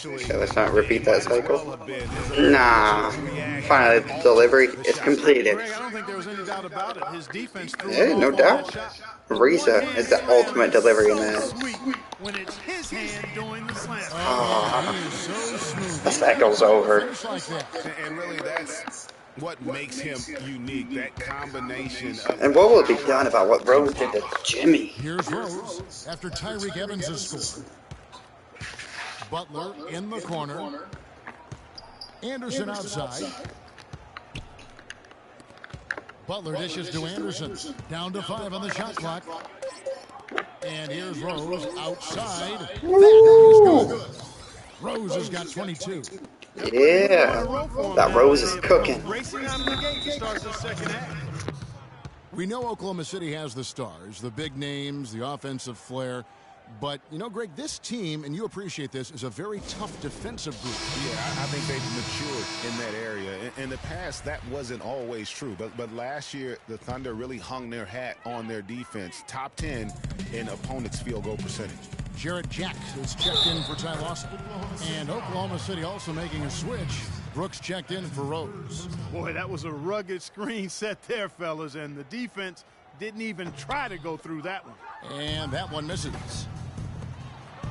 Okay, let's not repeat that cycle. Nah. Finally, the delivery is completed. Greg, I don't think there was any doubt about it. His defense threw Yeah, no doubt. Riza is the ultimate delivery in that. When it's his hand doing the slam. The cycle's over. And really, that's what makes him unique, that combination of... And what will be done about what Rose did to Jimmy? Here's Rose after Tyreek Evans has scored. Butler in the corner. Anderson outside. Butler dishes to Anderson. Down to 5 on the shot clock. And here's Rose outside. That is good. Rose has got 22. Yeah, that Rose is cooking. Racing out of the gate to start the second half. We know Oklahoma City has the stars, the big names, the offensive flair. But, you know, Greg, this team, and you appreciate this, is a very tough defensive group. Yeah, I think they've matured in that area. In the past, that wasn't always true. But last year, the Thunder really hung their hat on their defense. Top 10 in opponents' field goal percentage. Jarrett Jack is checked in for Ty Lawson. And Oklahoma City also making a switch. Brooks checked in for Rose. Boy, that was a rugged screen set there, fellas, and the defense didn't even try to go through that one. And that one misses.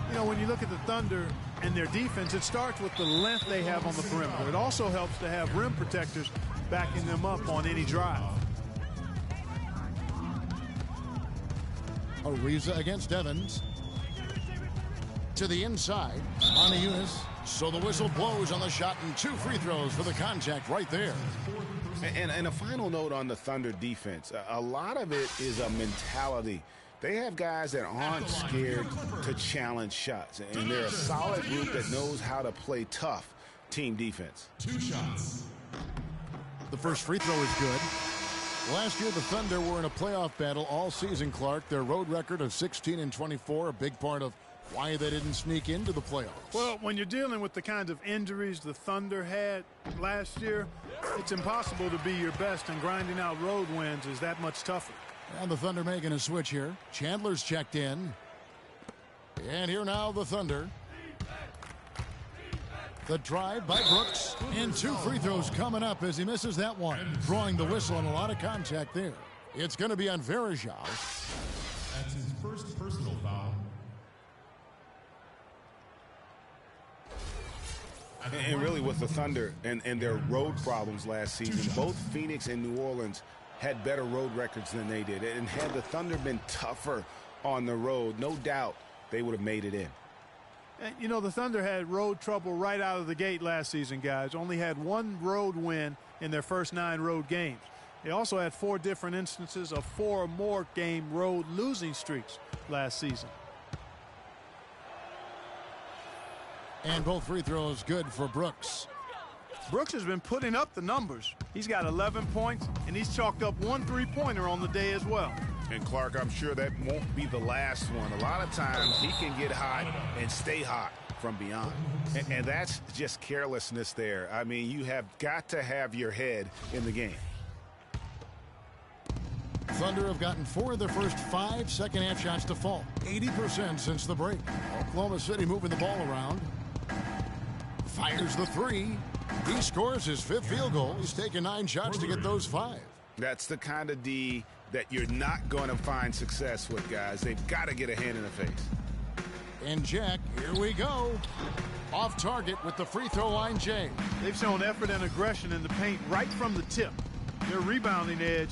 You know, when you look at the Thunder and their defense, it starts with the length they have on the perimeter. It also helps to have rim protectors backing them up on any drive. Ariza against Evans. To the inside. Oniunas. So the whistle blows on the shot and 2 free throws for the contact right there. And a final note on the Thunder defense. A lot of it is a mentality. They have guys that aren't scared to challenge shots. And they're a solid group that knows how to play tough team defense. 2 shots. The first free throw is good. Last year, the Thunder were in a playoff battle all season, Clark. Their road record of 16-24, a big part of why they didn't sneak into the playoffs. Well, when you're dealing with the kind of injuries the Thunder had last year, it's impossible to be your best, and grinding out road wins is that much tougher. And the Thunder making a switch here. Chandler's checked in. And here now the Thunder. The drive by Brooks. And 2 free throws coming up as he misses that one. Drawing the whistle and a lot of contact there. It's going to be on Varejao. That's his first personal foul. And really with the Thunder and their road problems last season, both Phoenix and New Orleans had better road records than they did. And had the Thunder been tougher on the road, no doubt they would have made it in. And, you know, the Thunder had road trouble right out of the gate last season, guys. Only had 1 road win in their first 9 road games. They also had 4 different instances of 4 or more game road losing streaks last season. And both free throws good for Brooks. Brooks has been putting up the numbers. He's got 11 points, and he's chalked up 1 3-pointer on the day as well. And Clark, I'm sure that won't be the last one. A lot of times he can get hot and stay hot from beyond. And that's just carelessness there. I mean, you have got to have your head in the game. Thunder have gotten 4 of their first 5 second-half shots to fall. 80% since the break. Oklahoma City moving the ball around. Fires the 3. He scores his 5th field goal. He's taken 9 shots to get those 5. That's the kind of D that you're not going to find success with, guys. They've got to get a hand in the face. And Jack, here we go. Off target with the free throw line, Jay. They've shown effort and aggression in the paint right from the tip. Their rebounding edge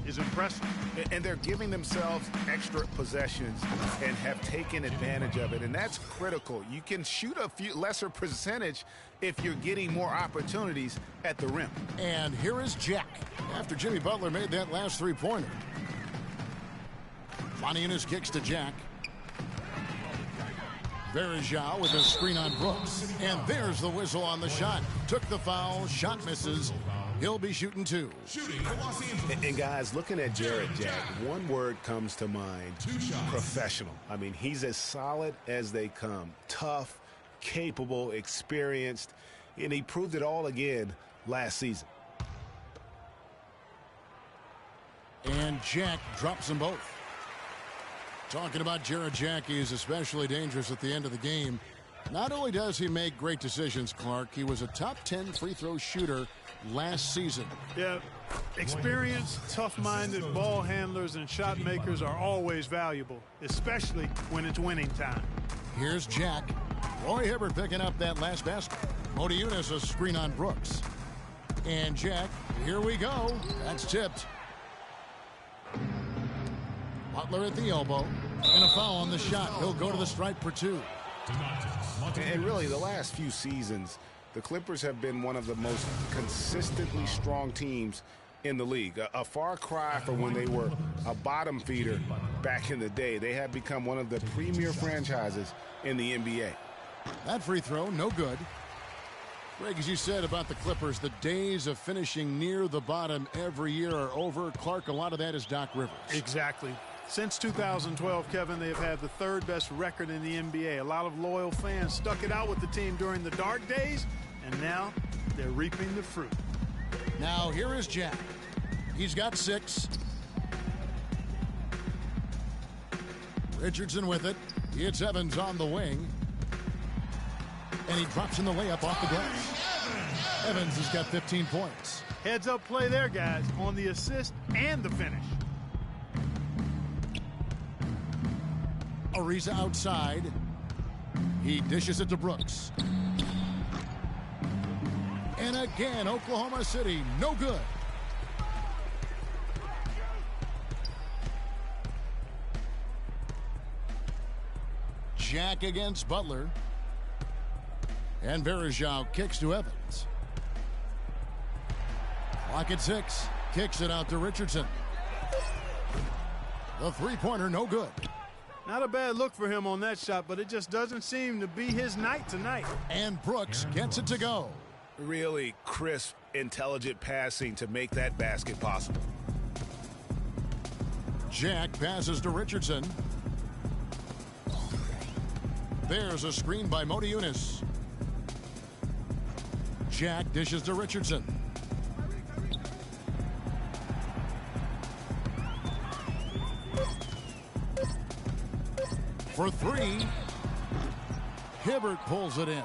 is impressive. And they're giving themselves extra possessions and have taken advantage of it. And that's critical. You can shoot a few lesser percentage if you're getting more opportunities at the rim. And here is Jack after Jimmy Butler made that last 3-pointer. Muniunas kicks to Jack. Verajao with a screen on Brooks. And there's the whistle on the shot. Took the foul. Shot misses. He'll be shooting 2. And guys, looking at Jarrett Jack, one word comes to mind: professional. I mean, he's as solid as they come. Tough, capable, experienced, and he proved it all again last season. And Jack drops them both. Talking about Jarrett Jack, he is especially dangerous at the end of the game. Not only does he make great decisions, Clark, he was a top 10 free throw shooter last season. Yeah, experienced, tough-minded ball handlers and shot makers are always valuable, especially when it's winning time. Here's Jack. Roy Hibbert picking up that last basket. Muniunas a screen on Brooks. And Jack, here we go. That's tipped. Butler at the elbow. And a foul on the shot. He'll go to the stripe for 2. And really, the last few seasons, the Clippers have been one of the most consistently strong teams in the league. A far cry from when they were a bottom feeder back in the day. They have become one of the premier franchises in the NBA. That free throw, no good. Greg, as you said about the Clippers, the days of finishing near the bottom every year are over. Clark, a lot of that is Doc Rivers. Exactly. Since 2012, Kevin, they have had the 3rd best record in the NBA. A lot of loyal fans stuck it out with the team during the dark days, and now they're reaping the fruit. Now here is Jack. He's got 6. Richardson with it. It's Evans on the wing. And he drops in the layup off the glass. Evans has got 15 points. Heads up play there, guys, on the assist and the finish. Ariza outside. He dishes it to Brooks. And again, Oklahoma City, no good. Jack against Butler. And Verajao kicks to Evans. Clock at 6. Kicks it out to Richardson. The 3-pointer, no good. Not a bad look for him on that shot, but it just doesn't seem to be his night tonight. And Brooks gets it to go. Really crisp, intelligent passing to make that basket possible. Jack passes to Richardson. There's a screen by Muniunas. Jack dishes to Richardson. For 3. Hibbert pulls it in.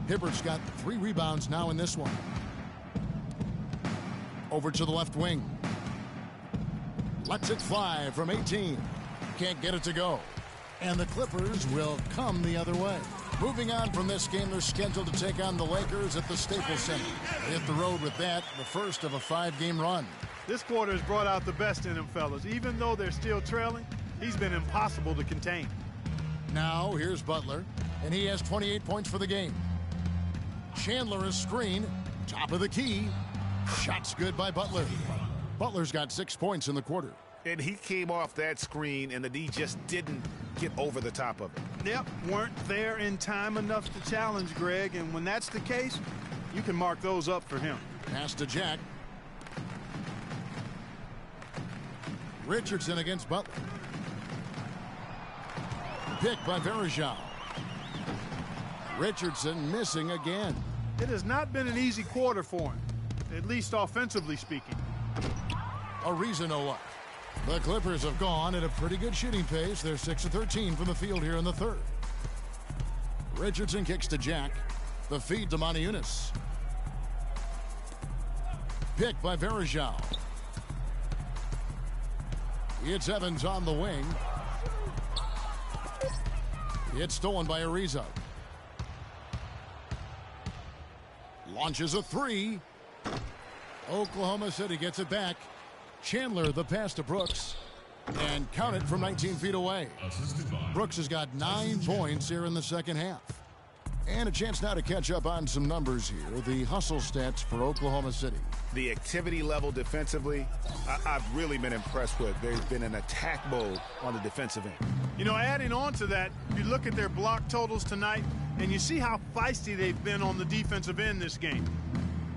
Hibbert's got 3 rebounds now in this one. Over to the left wing. Lets it fly from 18. Can't get it to go. And the Clippers will come the other way. Moving on from this game, they're scheduled to take on the Lakers at the Staples Center. They hit the road with that, the first of a 5-game run. This quarter has brought out the best in them, fellas. Even though they're still trailing, he's been impossible to contain. Now, here's Butler, and he has 28 points for the game. Chandler is screen, top of the key. Shots good by Butler. Butler's got 6 points in the quarter. And he came off that screen, and the D just didn't get over the top of it. Yep, weren't there in time enough to challenge Greg, and when that's the case, You can mark those up for him. Pass to Jack. Richardson against Butler. Pick by Verajao. Richardson missing again. It has not been an easy quarter for him, at least offensively speaking. Ariza no luck. The Clippers have gone at a pretty good shooting pace. They're 6 of 13 from the field here in the third. Richardson kicks to Jack. The feed to Moniunas. Pick by Verajao. It's Evans on the wing. It's stolen by Ariza. Launches a three. Oklahoma City gets it back. Chandler the pass to Brooks. And count it from 19 feet away. Brooks has got 9 points here in the second half. And a chance now to catch up on some numbers here. The hustle stats for Oklahoma City. The activity level defensively, I've really been impressed with. There's been an attack mode on the defensive end. You know, adding on to that, you look at their block totals tonight, and you see how feisty they've been on the defensive end this game.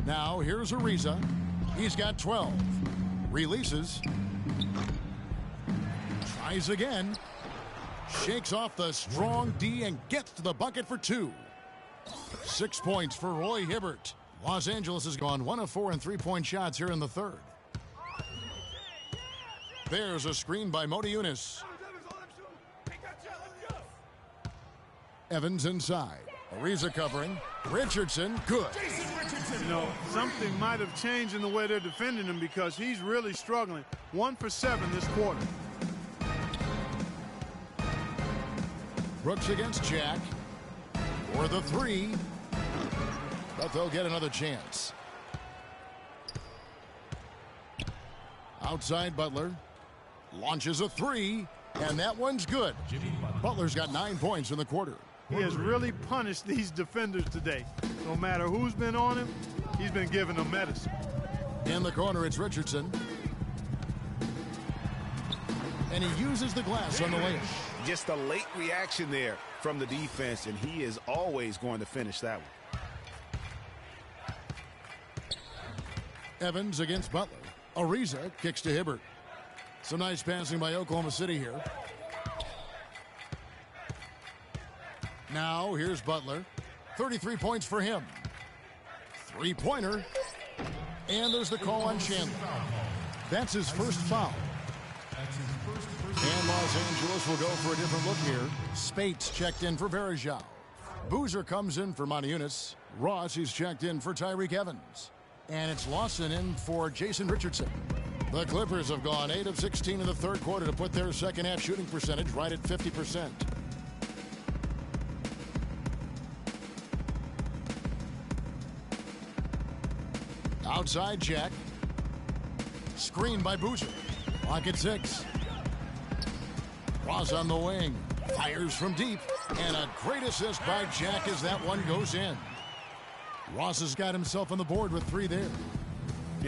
Now, here's Ariza. He's got 12. Releases. Tries again. Shakes off the strong D and gets to the bucket for 2. 6 points for Roy Hibbert. Los Angeles has gone 1 of 4 in three-point shots here in the third. There's a screen by Moniunas. Evans inside. Ariza covering. Richardson, good. You know, something might have changed in the way they're defending him because he's really struggling. 1 for 7 this quarter. Brooks against Jack. For the 3. But they'll get another chance. Outside Butler. Launches a 3. And that one's good. Butler's got 9 points in the quarter. He has really punished these defenders today. No matter who's been on him, he's been giving them medicine. In the corner, it's Richardson. And he uses the glass on the layup. Just a late reaction there from the defense, and he is always going to finish that one. Evans against Butler. Ariza kicks to Hibbert. Some nice passing by Oklahoma City here. Now here's Butler. 33 points for him. Three-pointer. And there's the call on Chandler. That's his first foul. And Los Angeles will go for a different look here. Spates checked in for Verajao. Boozer comes in for Moniunas. Ross is checked in for Tyreek Evans. And it's Lawson in for Jason Richardson. The Clippers have gone 8 of 16 in the third quarter to put their second half shooting percentage right at 50%. Outside Jack. Screened by Boozer. Clock at 6. Ross on the wing. Fires from deep. And a great assist by Jack as that one goes in. Ross has got himself on the board with 3 there.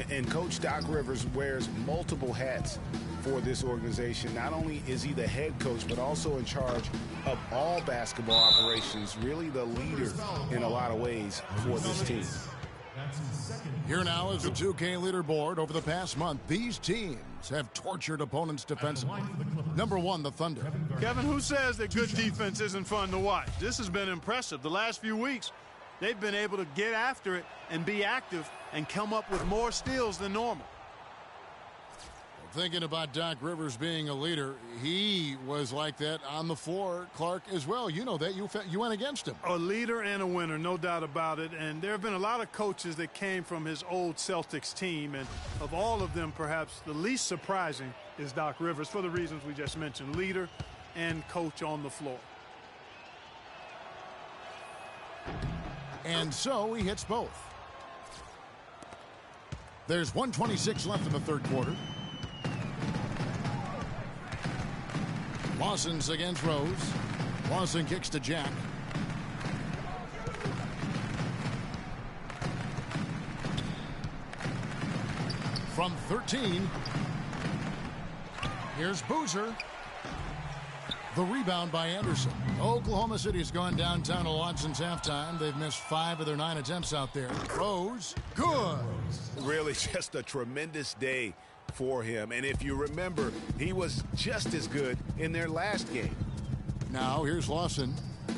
And Coach Doc Rivers wears multiple hats for this organization. Not only is he the head coach, but also in charge of all basketball operations. Really the leader in a lot of ways for this team. Here now is the 2K leaderboard. Over the past month, these teams have tortured opponents defensively. Number 1, the Thunder. Kevin, who says that good defense isn't fun to watch? This has been impressive. The last few weeks, they've been able to get after it and be active and come up with more steals than normal. Thinking about Doc Rivers being a leader, he was like that on the floor, Clark, as well. You know that. You went against him. A leader and a winner, no doubt about it. And there have been a lot of coaches that came from his old Celtics team. And of all of them, perhaps the least surprising is Doc Rivers for the reasons we just mentioned. Leader and coach on the floor. And so he hits both. There's 1:26 left in the third quarter. Lawson's against Rose. Lawson kicks to Jack. From 13, here's Boozer. The rebound by Anderson. Oklahoma City's gone downtown to Watson's halftime. They've missed 5 of their 9 attempts out there. Rose, good. Really just a tremendous day for him. And if you remember, he was just as good in their last game. Now here's Lawson.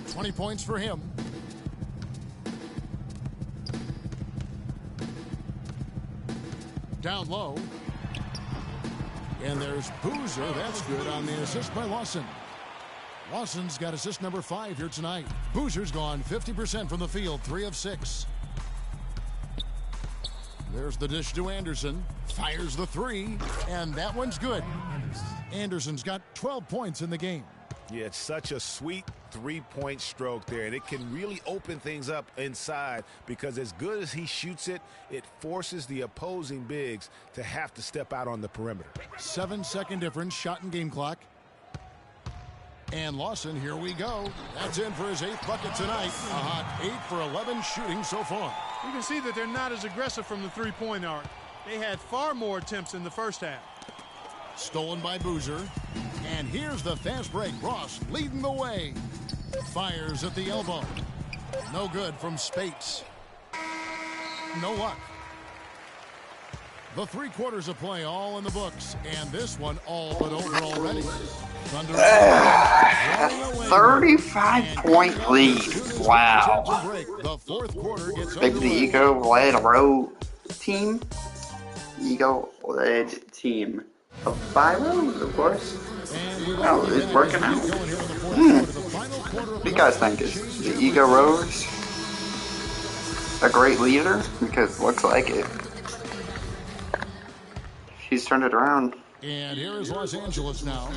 20 points for him. Down low. And there's Boozer. That's good on the assist by Lawson. Lawson's got assist number 5 here tonight. Boozer's gone 50% from the field, 3 of 6. There's the dish to Anderson. Fires the 3, and that one's good. Anderson's got 12 points in the game. Yeah, it's such a sweet three-point stroke there, and it can really open things up inside because as good as he shoots it, it forces the opposing bigs to have to step out on the perimeter. 7-second difference, shot and game clock. And Lawson, here we go. That's in for his 8th bucket tonight. A hot 8 for 11 shooting so far. You can see that they're not as aggressive from the three-point arc. They had far more attempts in the first half. Stolen by Boozer. And here's the fast break. Ross leading the way. Fires at the elbow. No good from Spates. No luck. The 3 quarters of play all in the books. And this one all but over already. 35-point lead. Wow. The 4th quarter gets Big the Ego-led row team. Ego-led team. Of 5 rows, of course. Oh, it's working out. What do you guys think? Is the Ego Rose a great leader? Because it looks like it. She's turned it around. And here is Los Angeles now.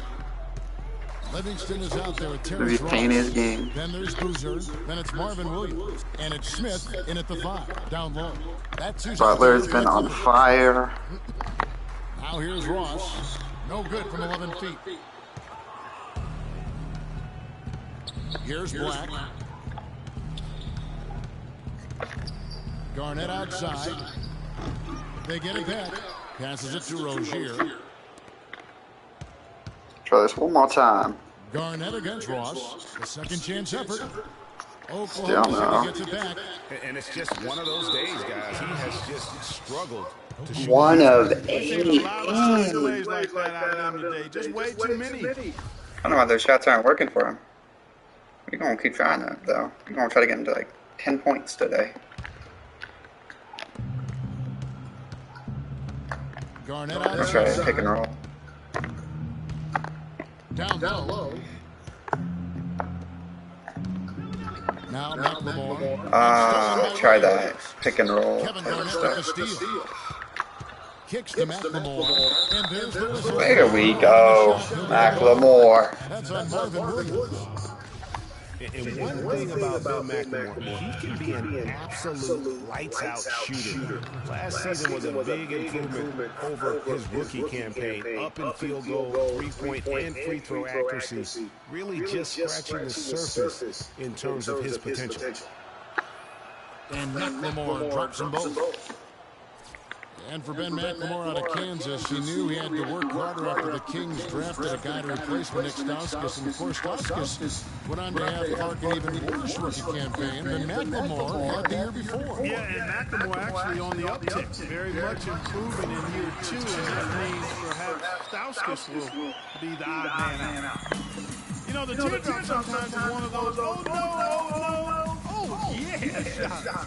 Livingston is out there with Terrence Maybe paint his game. Then there's Boozer. Then it's Marvin Williams. And it's Smith in at the 5. Down low. That's Butler's been on fire. Now here's Ross. No good from 11 feet. Here's Black. Garnett outside. They get it back. Passes it to Rozier. Try this one more time. Garnett against Ross. A second chance effort. Still no. Gets it back. And it's just one of those days, guys. He has just struggled to shoot. One of 8. Just way too many. I don't know why those shots aren't working for him. We're going to keep trying that, though. We're going to try to get him to like 10 points today. Garnett Let's try to pick and roll. Down low. Now McLemore. Try that pick and roll. Kevin Garnett with the steal. Kicks to McLemore. And there's the whistle. There we go. McLemore. That's on Marvin Williams. And one thing about Bill McLemore, he can be an absolute lights-out shooter. Last season was a big improvement over his rookie campaign. Up in field goal, three-point, and free throw accuracy. Really just scratching the surface in terms of his potential. And McLemore drops them both. And for Ben McLemore out of Kansas, he knew he had to work harder after the Kings drafted a guy to replace Nick Stauskas. And of course, Stauskas went on to have Clark an even worse rookie campaign than McLemore had the year before. Yeah, and McLemore actually on the uptick, very much improving in year 2, and that means perhaps Stauskas will be the odd man out. You know, the teardrop sometimes is one of those, oh yeah.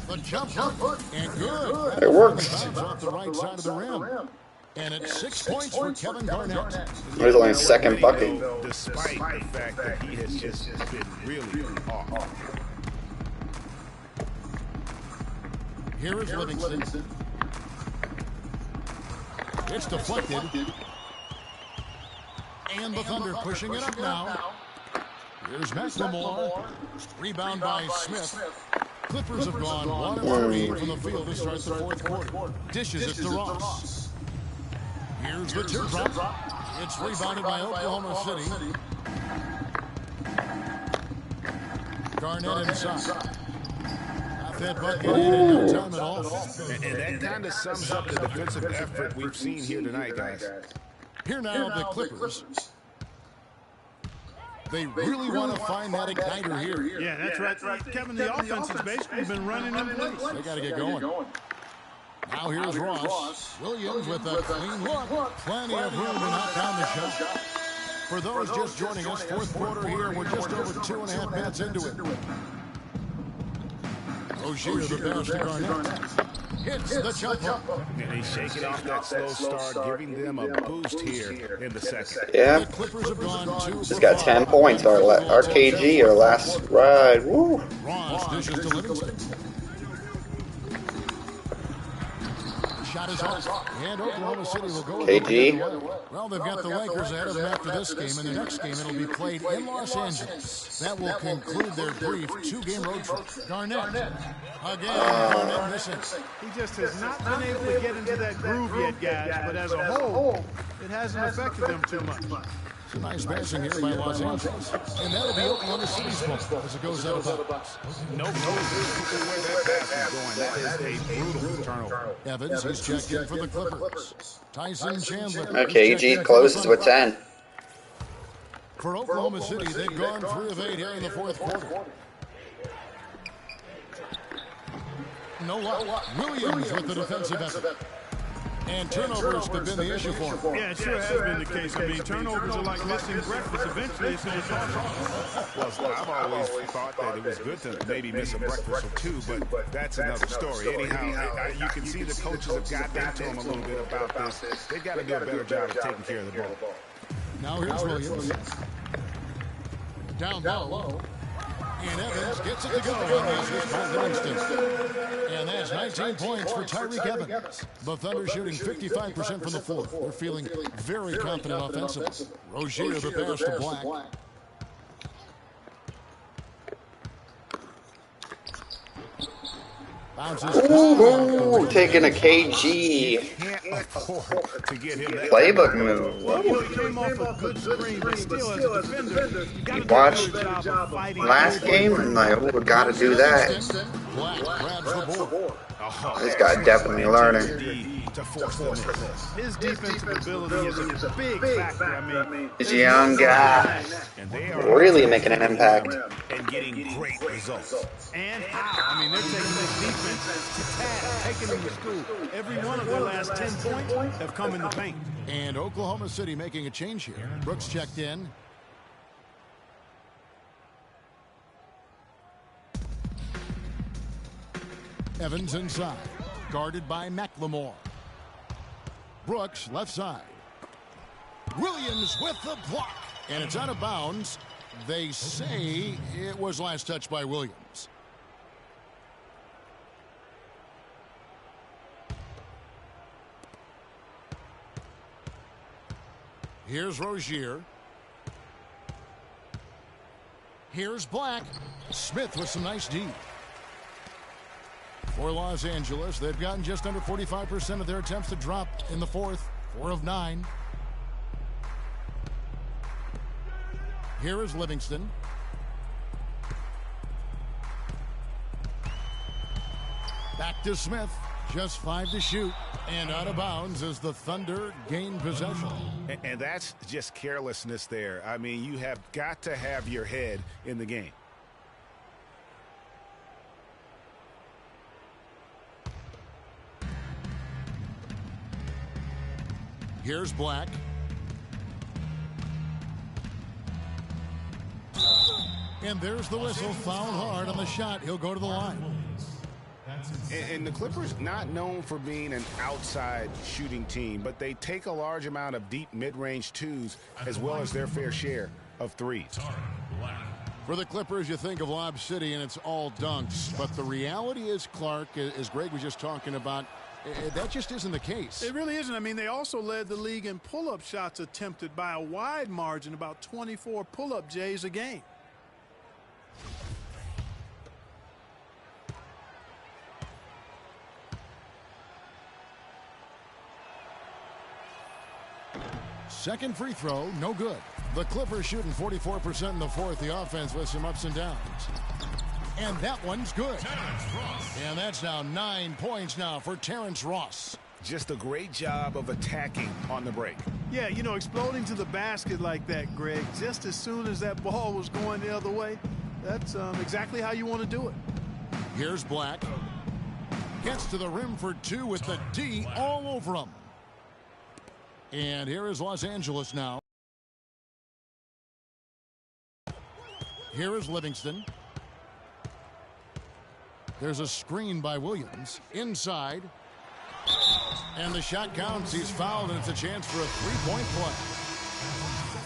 The jump hook and good. It works. Off the right side of the rim. And it's 6 points for Kevin Garnett. There's only his second bucket. Despite the fact that he has just been really off. Here is Livingston. It's deflected. And the Thunder pushing it up now. Here's McLemore. Rebound by Smith. Clippers have gone 1 of 3 from the field to start the 4th quarter. Dishes it to Ross. Here's the teardrop. It's rebounded by Oklahoma City. Garnett inside. That bucket in no time at all. And that kind of sums up the defensive effort we've seen here tonight, guys. Here now, the Clippers. They really want to find that igniter here. Yeah, that's right. Kevin, the offense has basically been running in place. They got to get going. Now here's Ross. Williams with a clean look. Plenty of room to knock down the shot. For those just joining us, fourth quarter here. We're just over 2.5 minutes into it. Rozier, the pass to Garnett. Hits the jumper. And he's shaking off that slow start, giving them a boost here in the second. Yeah. The Clippers have gone 2 Just got 10 points. Our KG, our last ride. Woo. Ross dishes to Livingston. Shot is off. And Oklahoma City will go with KG. Well, they've got the Lakers ahead of them after this game, and the next game it'll be played in Los Angeles. That will conclude their brief 2-game road trip. Garnett. Again, Garnett missing. He just has not been able to get into that groove yet, guys, but as a whole, it hasn't affected them too much. It's a nice passing here by Los Angeles. And that'll be Oklahoma City's ball as it goes out of bounds. No clue where that pass is going. That is a brutal turnover. Evans, he's checked in for the Clippers. Tyson Chandler. KG closes with 10. For Oklahoma City, they've gone 3 of 8 here in the fourth quarter. No luck. Williams with the defensive effort. And turnovers have been the issue for him. Yeah, it sure has been the case. I mean, turnovers are like missing breakfast. Eventually, it's going to cost. Well, I've always thought that it was good to maybe miss a breakfast or two, but that's another story. Anyhow, you can see the coaches have gotten into them a little bit about this. They've got to do a better job of taking care of the ball. Now here's Williams. Down low. And Evans gets it to go on the assist by Livingston. And that's 19 points for Tyreke Evans. The Thunder shooting 55% from the floor. They're feeling very confident offensively. Rozier the pass to Black. Ooh, taking a KG. Playbook move. Watched last game and like, oh, we gotta do that. This guy definitely learning. His defensive ability is a big factor. I mean, He's a young guy, really making an impact. And getting great results. And how? I mean, they're taking this defense to task, taking them to school. Every one of their last 10 points have come in the paint. And Oklahoma City making a change here. Brooks checked in. Evans inside, guarded by McLemore. Brooks left side. Williams with the block. And it's out of bounds. They say it was last touched by Williams. Here's Rozier. Here's Black. Smith with some nice D. For Los Angeles, they've gotten just under 45% of their attempts to drop in the fourth. 4 of 9. Here is Livingston. Back to Smith. Just 5 to shoot. And out of bounds as the Thunder gain possession. And that's just carelessness there. I mean, you have got to have your head in the game. Here's Black. And there's the whistle. Fouled hard on the shot. He'll go to the line. And the Clippers not known for being an outside shooting team, but they take a large amount of deep mid-range twos as well as their fair share of threes. For the Clippers, you think of Lob City and it's all dunks. But the reality is, Clark, as Greg was just talking about, that just isn't the case. It really isn't. I mean, they also led the league in pull-up shots attempted by a wide margin, about 24 pull-up J's a game. Second free throw, no good. The Clippers shooting 44% in the fourth. The offense with some ups and downs. And that one's good. And that's now 9 points now for Terrence Ross. Just a great job of attacking on the break. Yeah, you know, exploding to the basket like that, Greg, just as soon as that ball was going the other way, that's exactly how you want to do it. Here's Black. Gets to the rim for two with the D all over him. And here is Los Angeles now. Here is Livingston. There's a screen by Williams. Inside. And the shot counts. He's fouled, and it's a chance for a three-point play.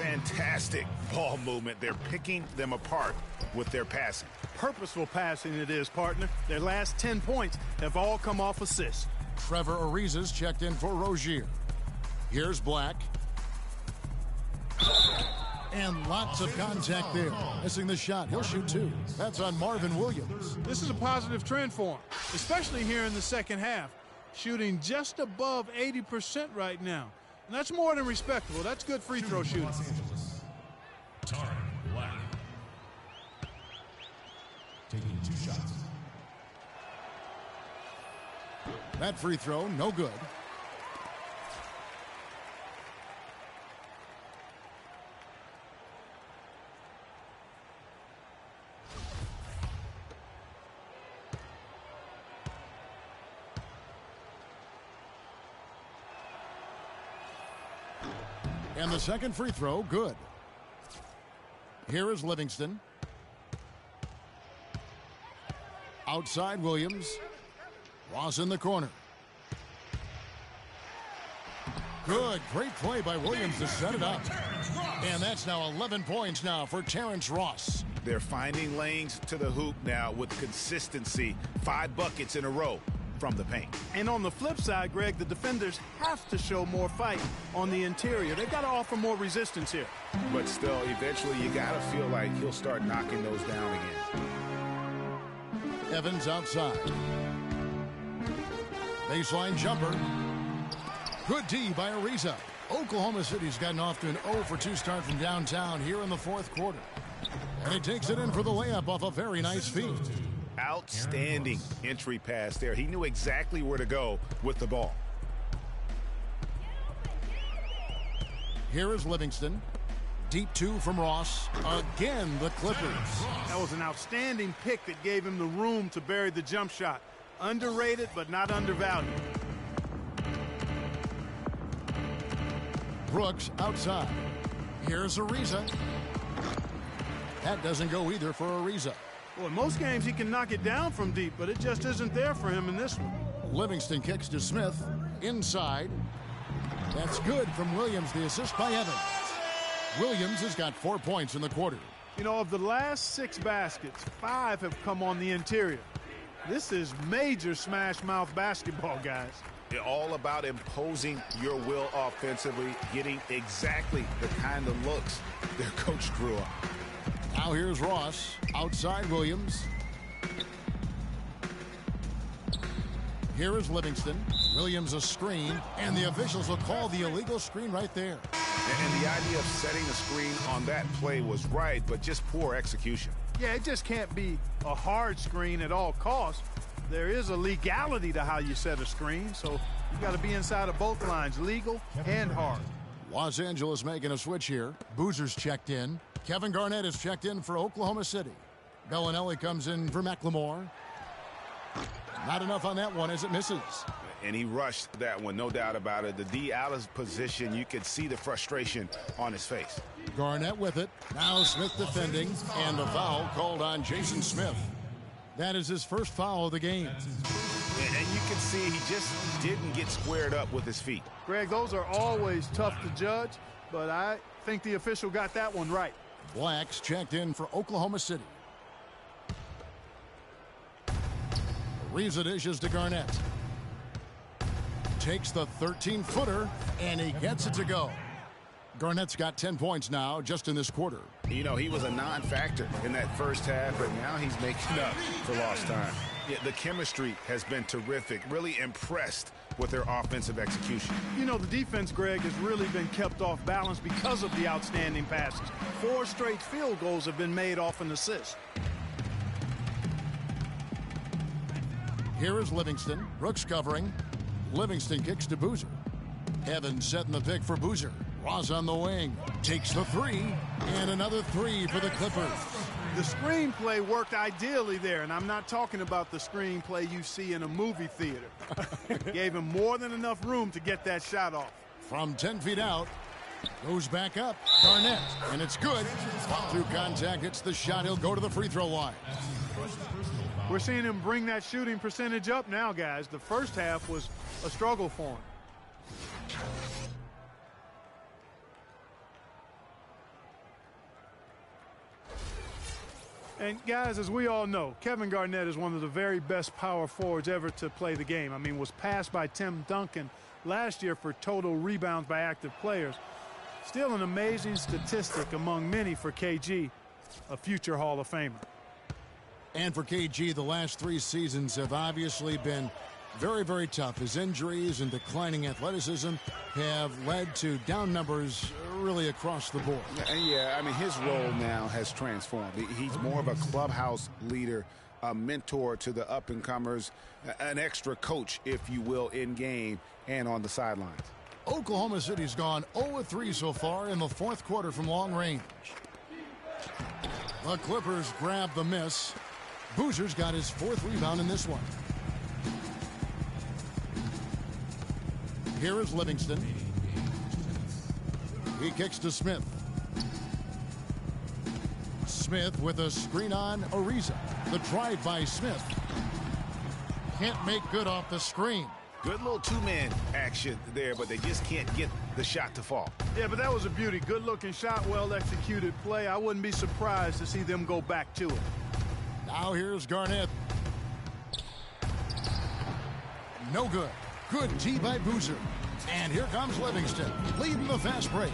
Fantastic ball movement. They're picking them apart with their passing. Purposeful passing it is, partner. Their last 10 points have all come off assists. Trevor Ariza's checked in for Rozier. Here's Black. And lots of contact there. Missing the shot. He'll shoot two. That's on Marvin Williams. This is a positive trend for him, especially here in the second half. Shooting just above 80% right now. And that's more than respectable. That's good free throw shooting. Tari Black. Taking 2 shots. That free throw, no good. And the second free throw, good. Here is Livingston. Outside Williams. Ross in the corner. Good, great play by Williams to set it up. And that's now 11 points now for Terrence Ross. They're finding lanes to the hoop now with consistency. 5 buckets in a row from the paint. And on the flip side, Greg, the defenders have to show more fight on the interior. They've got to offer more resistance here. But still, eventually you got to feel like he'll start knocking those down again. Evans outside. Baseline jumper. Good D by Ariza. Oklahoma City's gotten off to an 0-for-2 start from downtown here in the fourth quarter. And he takes it in for the layup off a very nice feed. Outstanding entry pass there. He knew exactly where to go with the ball. Here is Livingston. Deep 2 from Ross. Again, the Clippers. That was an outstanding pick that gave him the room to bury the jump shot. Underrated, but not undervalued. Brooks outside. Here's Ariza. That doesn't go either for Ariza. Well, in most games he can knock it down from deep, but it just isn't there for him in this one. Livingston kicks to Smith. Inside. That's good from Williams, the assist by Evans. Williams has got 4 points in the quarter. You know, of the last 6 baskets, 5 have come on the interior. This is major smash mouth basketball, guys. It's all about imposing your will offensively, getting exactly the kind of looks their coach drew up. Now here's Ross. Outside Williams. Here is Livingston. Williams a screen, and the officials will call the illegal screen right there. And the idea of setting a screen on that play was right, but just poor execution. Yeah, it just can't be a hard screen at all costs. There is a legality to how you set a screen, so you got to be inside of both lines, legal and hard. Los Angeles making a switch here. Boozer's checked in. Kevin Garnett is checked in for Oklahoma City. Bellinelli comes in for McLemore. Not enough on that one as it misses. And he rushed that one, no doubt about it. The D out of position, you could see the frustration on his face. Garnett with it. Now Smith defending, and the foul called on Jason Smith. That is his first foul of the game. And you can see he just didn't get squared up with his feet. Greg, those are always tough to judge, but I think the official got that one right. Black's checked in for Oklahoma City. Ariza dishes to Garnett. Takes the 13-footer, and he gets it to go. Garnett's got 10 points now just in this quarter. You know, he was a non-factor in that first half, but now he's making up for lost time. Yeah, the chemistry has been terrific. Really impressed with their offensive execution. You know, the defense, Greg, has really been kept off balance because of the outstanding passes. 4 straight field goals have been made off an assist. Here is Livingston. Brooks covering. Livingston kicks to Boozer. Evans setting the pick for Boozer. Ross on the wing. Takes the three. And another three for the Clippers. The screenplay worked ideally there, and I'm not talking about the screenplay you see in a movie theater. Gave him more than enough room to get that shot off. From 10 feet out, goes back up. Garnett, and it's good. Through contact, hits the shot. He'll go to the free throw line. We're seeing him bring that shooting percentage up now, guys. The first half was a struggle for him. And guys, as we all know, Kevin Garnett is one of the very best power forwards ever to play the game. I mean, was passed by Tim Duncan last year for total rebounds by active players. Still an amazing statistic among many for KG, a future Hall of Famer. And for KG, the last 3 seasons have obviously been very, very tough. His injuries and declining athleticism have led to down numbers really across the board. Yeah, I mean, his role now has transformed. He's more of a clubhouse leader, a mentor to the up-and-comers, an extra coach, if you will, in game and on the sidelines. Oklahoma City's gone 0-3 so far in the 4th quarter from long range. The Clippers grab the miss. Boozer's got his 4th rebound in this one. Here is Livingston. He kicks to Smith. Smith with a screen on Ariza. The drive by Smith. Can't make good off the screen. Good little two-man action there, but they just can't get the shot to fall. Yeah, but that was a beauty. Good-looking shot, well-executed play. I wouldn't be surprised to see them go back to it. Now here's Garnett. No good. Good tee by Boozer. And here comes Livingston, leading the fast break.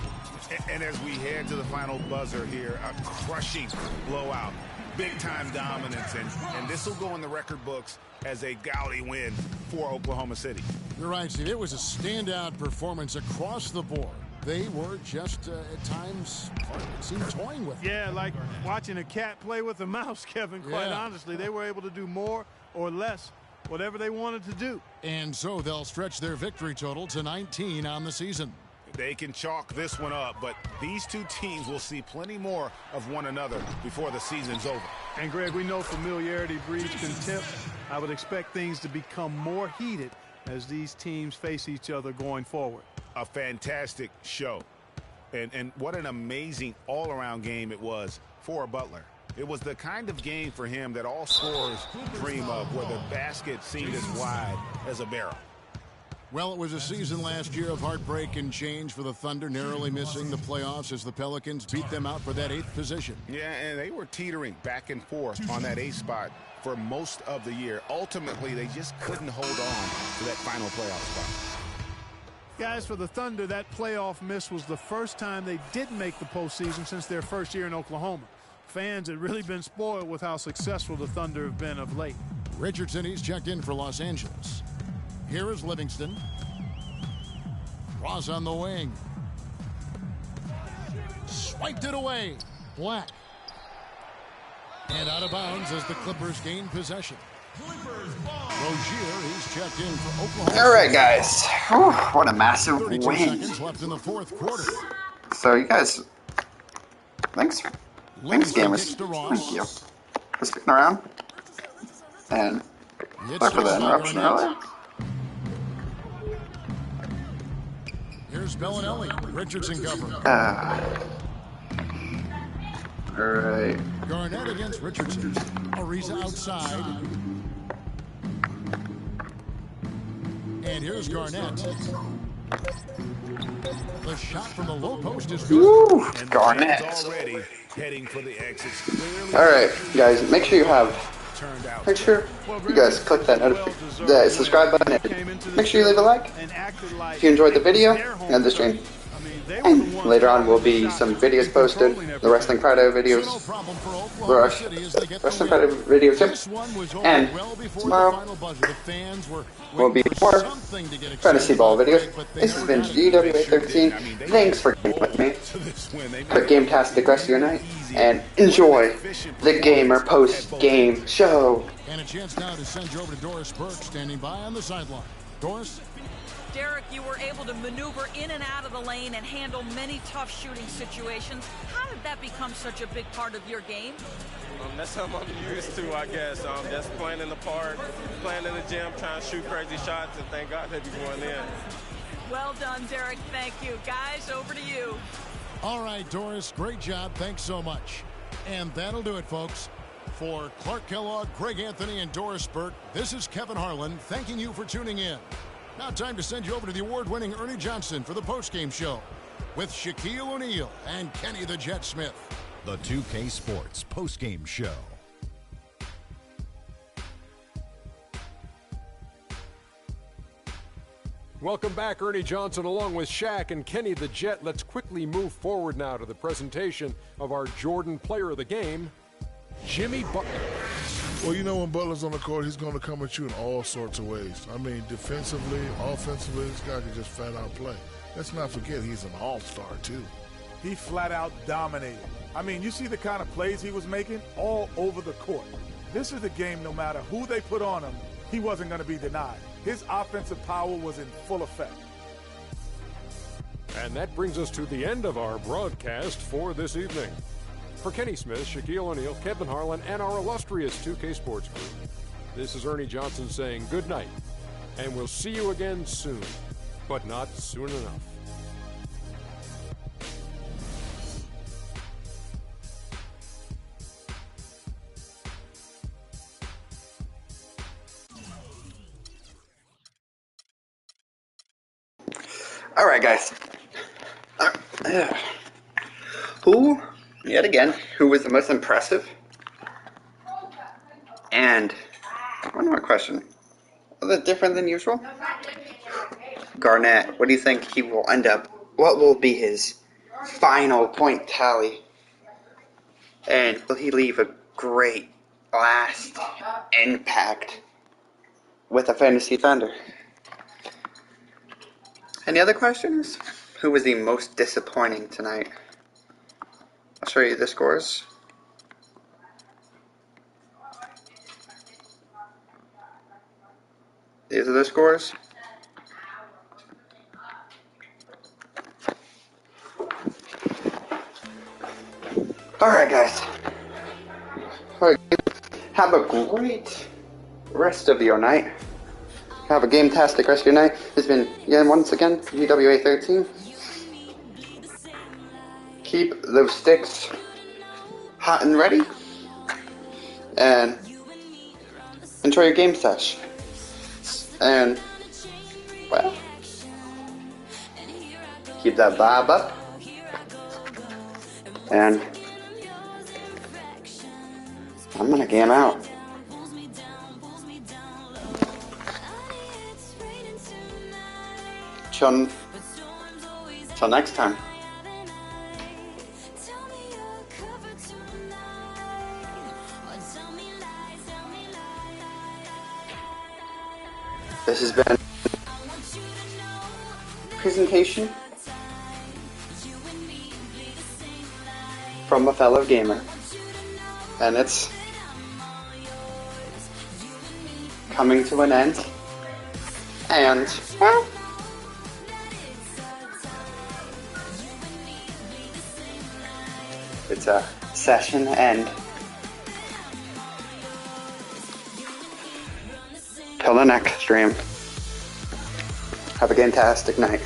And as we head to the final buzzer here, a crushing blowout. Big-time dominance, and this will go in the record books as a gaudy win for Oklahoma City. You're right, Steve. It was a standout performance across the board. They were just, at times, it seemed toying with it. Yeah, like watching a cat play with a mouse, Kevin, quite honestly. They were able to do more or less, whatever they wanted to do. And so they'll stretch their victory total to 19 on the season. They can chalk this one up, but these two teams will see plenty more of one another before the season's over. And, Greg, we know familiarity breeds contempt. I would expect things to become more heated as these teams face each other going forward. A fantastic show. And what an amazing all-around game it was for Butler. It was the kind of game for him that all scorers dream of, where the basket seemed as wide as a barrel. Well, it was a season last year of heartbreak and change for the Thunder, narrowly missing the playoffs as the Pelicans beat them out for that 8th position. Yeah, and they were teetering back and forth on that 8th spot for most of the year. Ultimately, they just couldn't hold on to that final playoff spot. Guys, for the Thunder, that playoff miss was the first time they didn't make the postseason since their first year in Oklahoma. Fans had really been spoiled with how successful the Thunder have been of late. Richardson, he's checked in for Los Angeles. Here is Livingston. Ross on the wing. Swiped it away. Black. And out of bounds as the Clippers gain possession. Rozier, he's checked in for Oklahoma. All right, guys. Whew, what a massive 32 win. seconds left in the 4th quarter. So, you guys, thanks, gamers. Thank you for sticking around. And sorry for the interruption earlier. Here's Bellinelli. Richardson cover. All right. Garnett against Richardson. Ariza outside. And here's Garnett. The shot from the low post is good. Ooh, Garnett. Already heading for the exits. All right, guys. Make sure you guys click that subscribe button. Make sure you leave a like if you enjoyed the video and the stream. And later on will be some videos posted, the Wrestling Friday videos, and tomorrow will be more fantasy ball videos. This has been GWA13. Thanks for being with me. Have a game-tastic rest of your night, and enjoy the Gamer post-game show. And a chance now to send you over to Doris Burke, standing by on the sideline. Doris? Derek, you were able to maneuver in and out of the lane and handle many tough shooting situations. How did that become such a big part of your game? That's something I'm used to, I guess. Just playing in the park, playing in the gym, trying to shoot crazy shots, and thank God they be going in. Well done, Derek. Thank you. Guys, over to you. All right, Doris, great job. Thanks so much. And that'll do it, folks. For Clark Kellogg, Greg Anthony, and Doris Burke, this is Kevin Harlan thanking you for tuning in. Now time to send you over to the award-winning Ernie Johnson for the postgame show with Shaquille O'Neal and Kenny the Jet Smith. The 2K Sports postgame show. Welcome back, Ernie Johnson, along with Shaq and Kenny the Jet. Let's quickly move forward now to the presentation of our Jordan Player of the Game, Jimmy Butler. Well, you know, when Butler's on the court, he's going to come at you in all sorts of ways. I mean, defensively, offensively, this guy can just flat out play. Let's not forget he's an all-star, too. He flat out dominated. I mean, you see the kind of plays he was making all over the court. This is the game, no matter who they put on him, he wasn't going to be denied. His offensive power was in full effect. And that brings us to the end of our broadcast for this evening. For Kenny Smith, Shaquille O'Neal, Kevin Harlan, and our illustrious 2K Sports Group, this is Ernie Johnson saying good night, and we'll see you again soon, but not soon enough. All right, guys. Who was the most impressive? And one more question. A little different than usual. Garnett, what do you think he will end up? What will be his final point tally? And will he leave a great last impact with a fantasy thunder? Any other questions? Who was the most disappointing tonight? I'll show you the scores. These are the scores. Alright, guys. Alright, have a great rest of your night. Have a game-tastic rest of your night. It's been, once again, UWA 13. Keep those sticks hot and ready. And enjoy your game sesh. And, well, keep that vibe up. And I'm gonna game out. Till next time. This has been a presentation from a fellow gamer, and it's coming to an end, and well, it's a session end. Till the next stream. Have a fantastic night.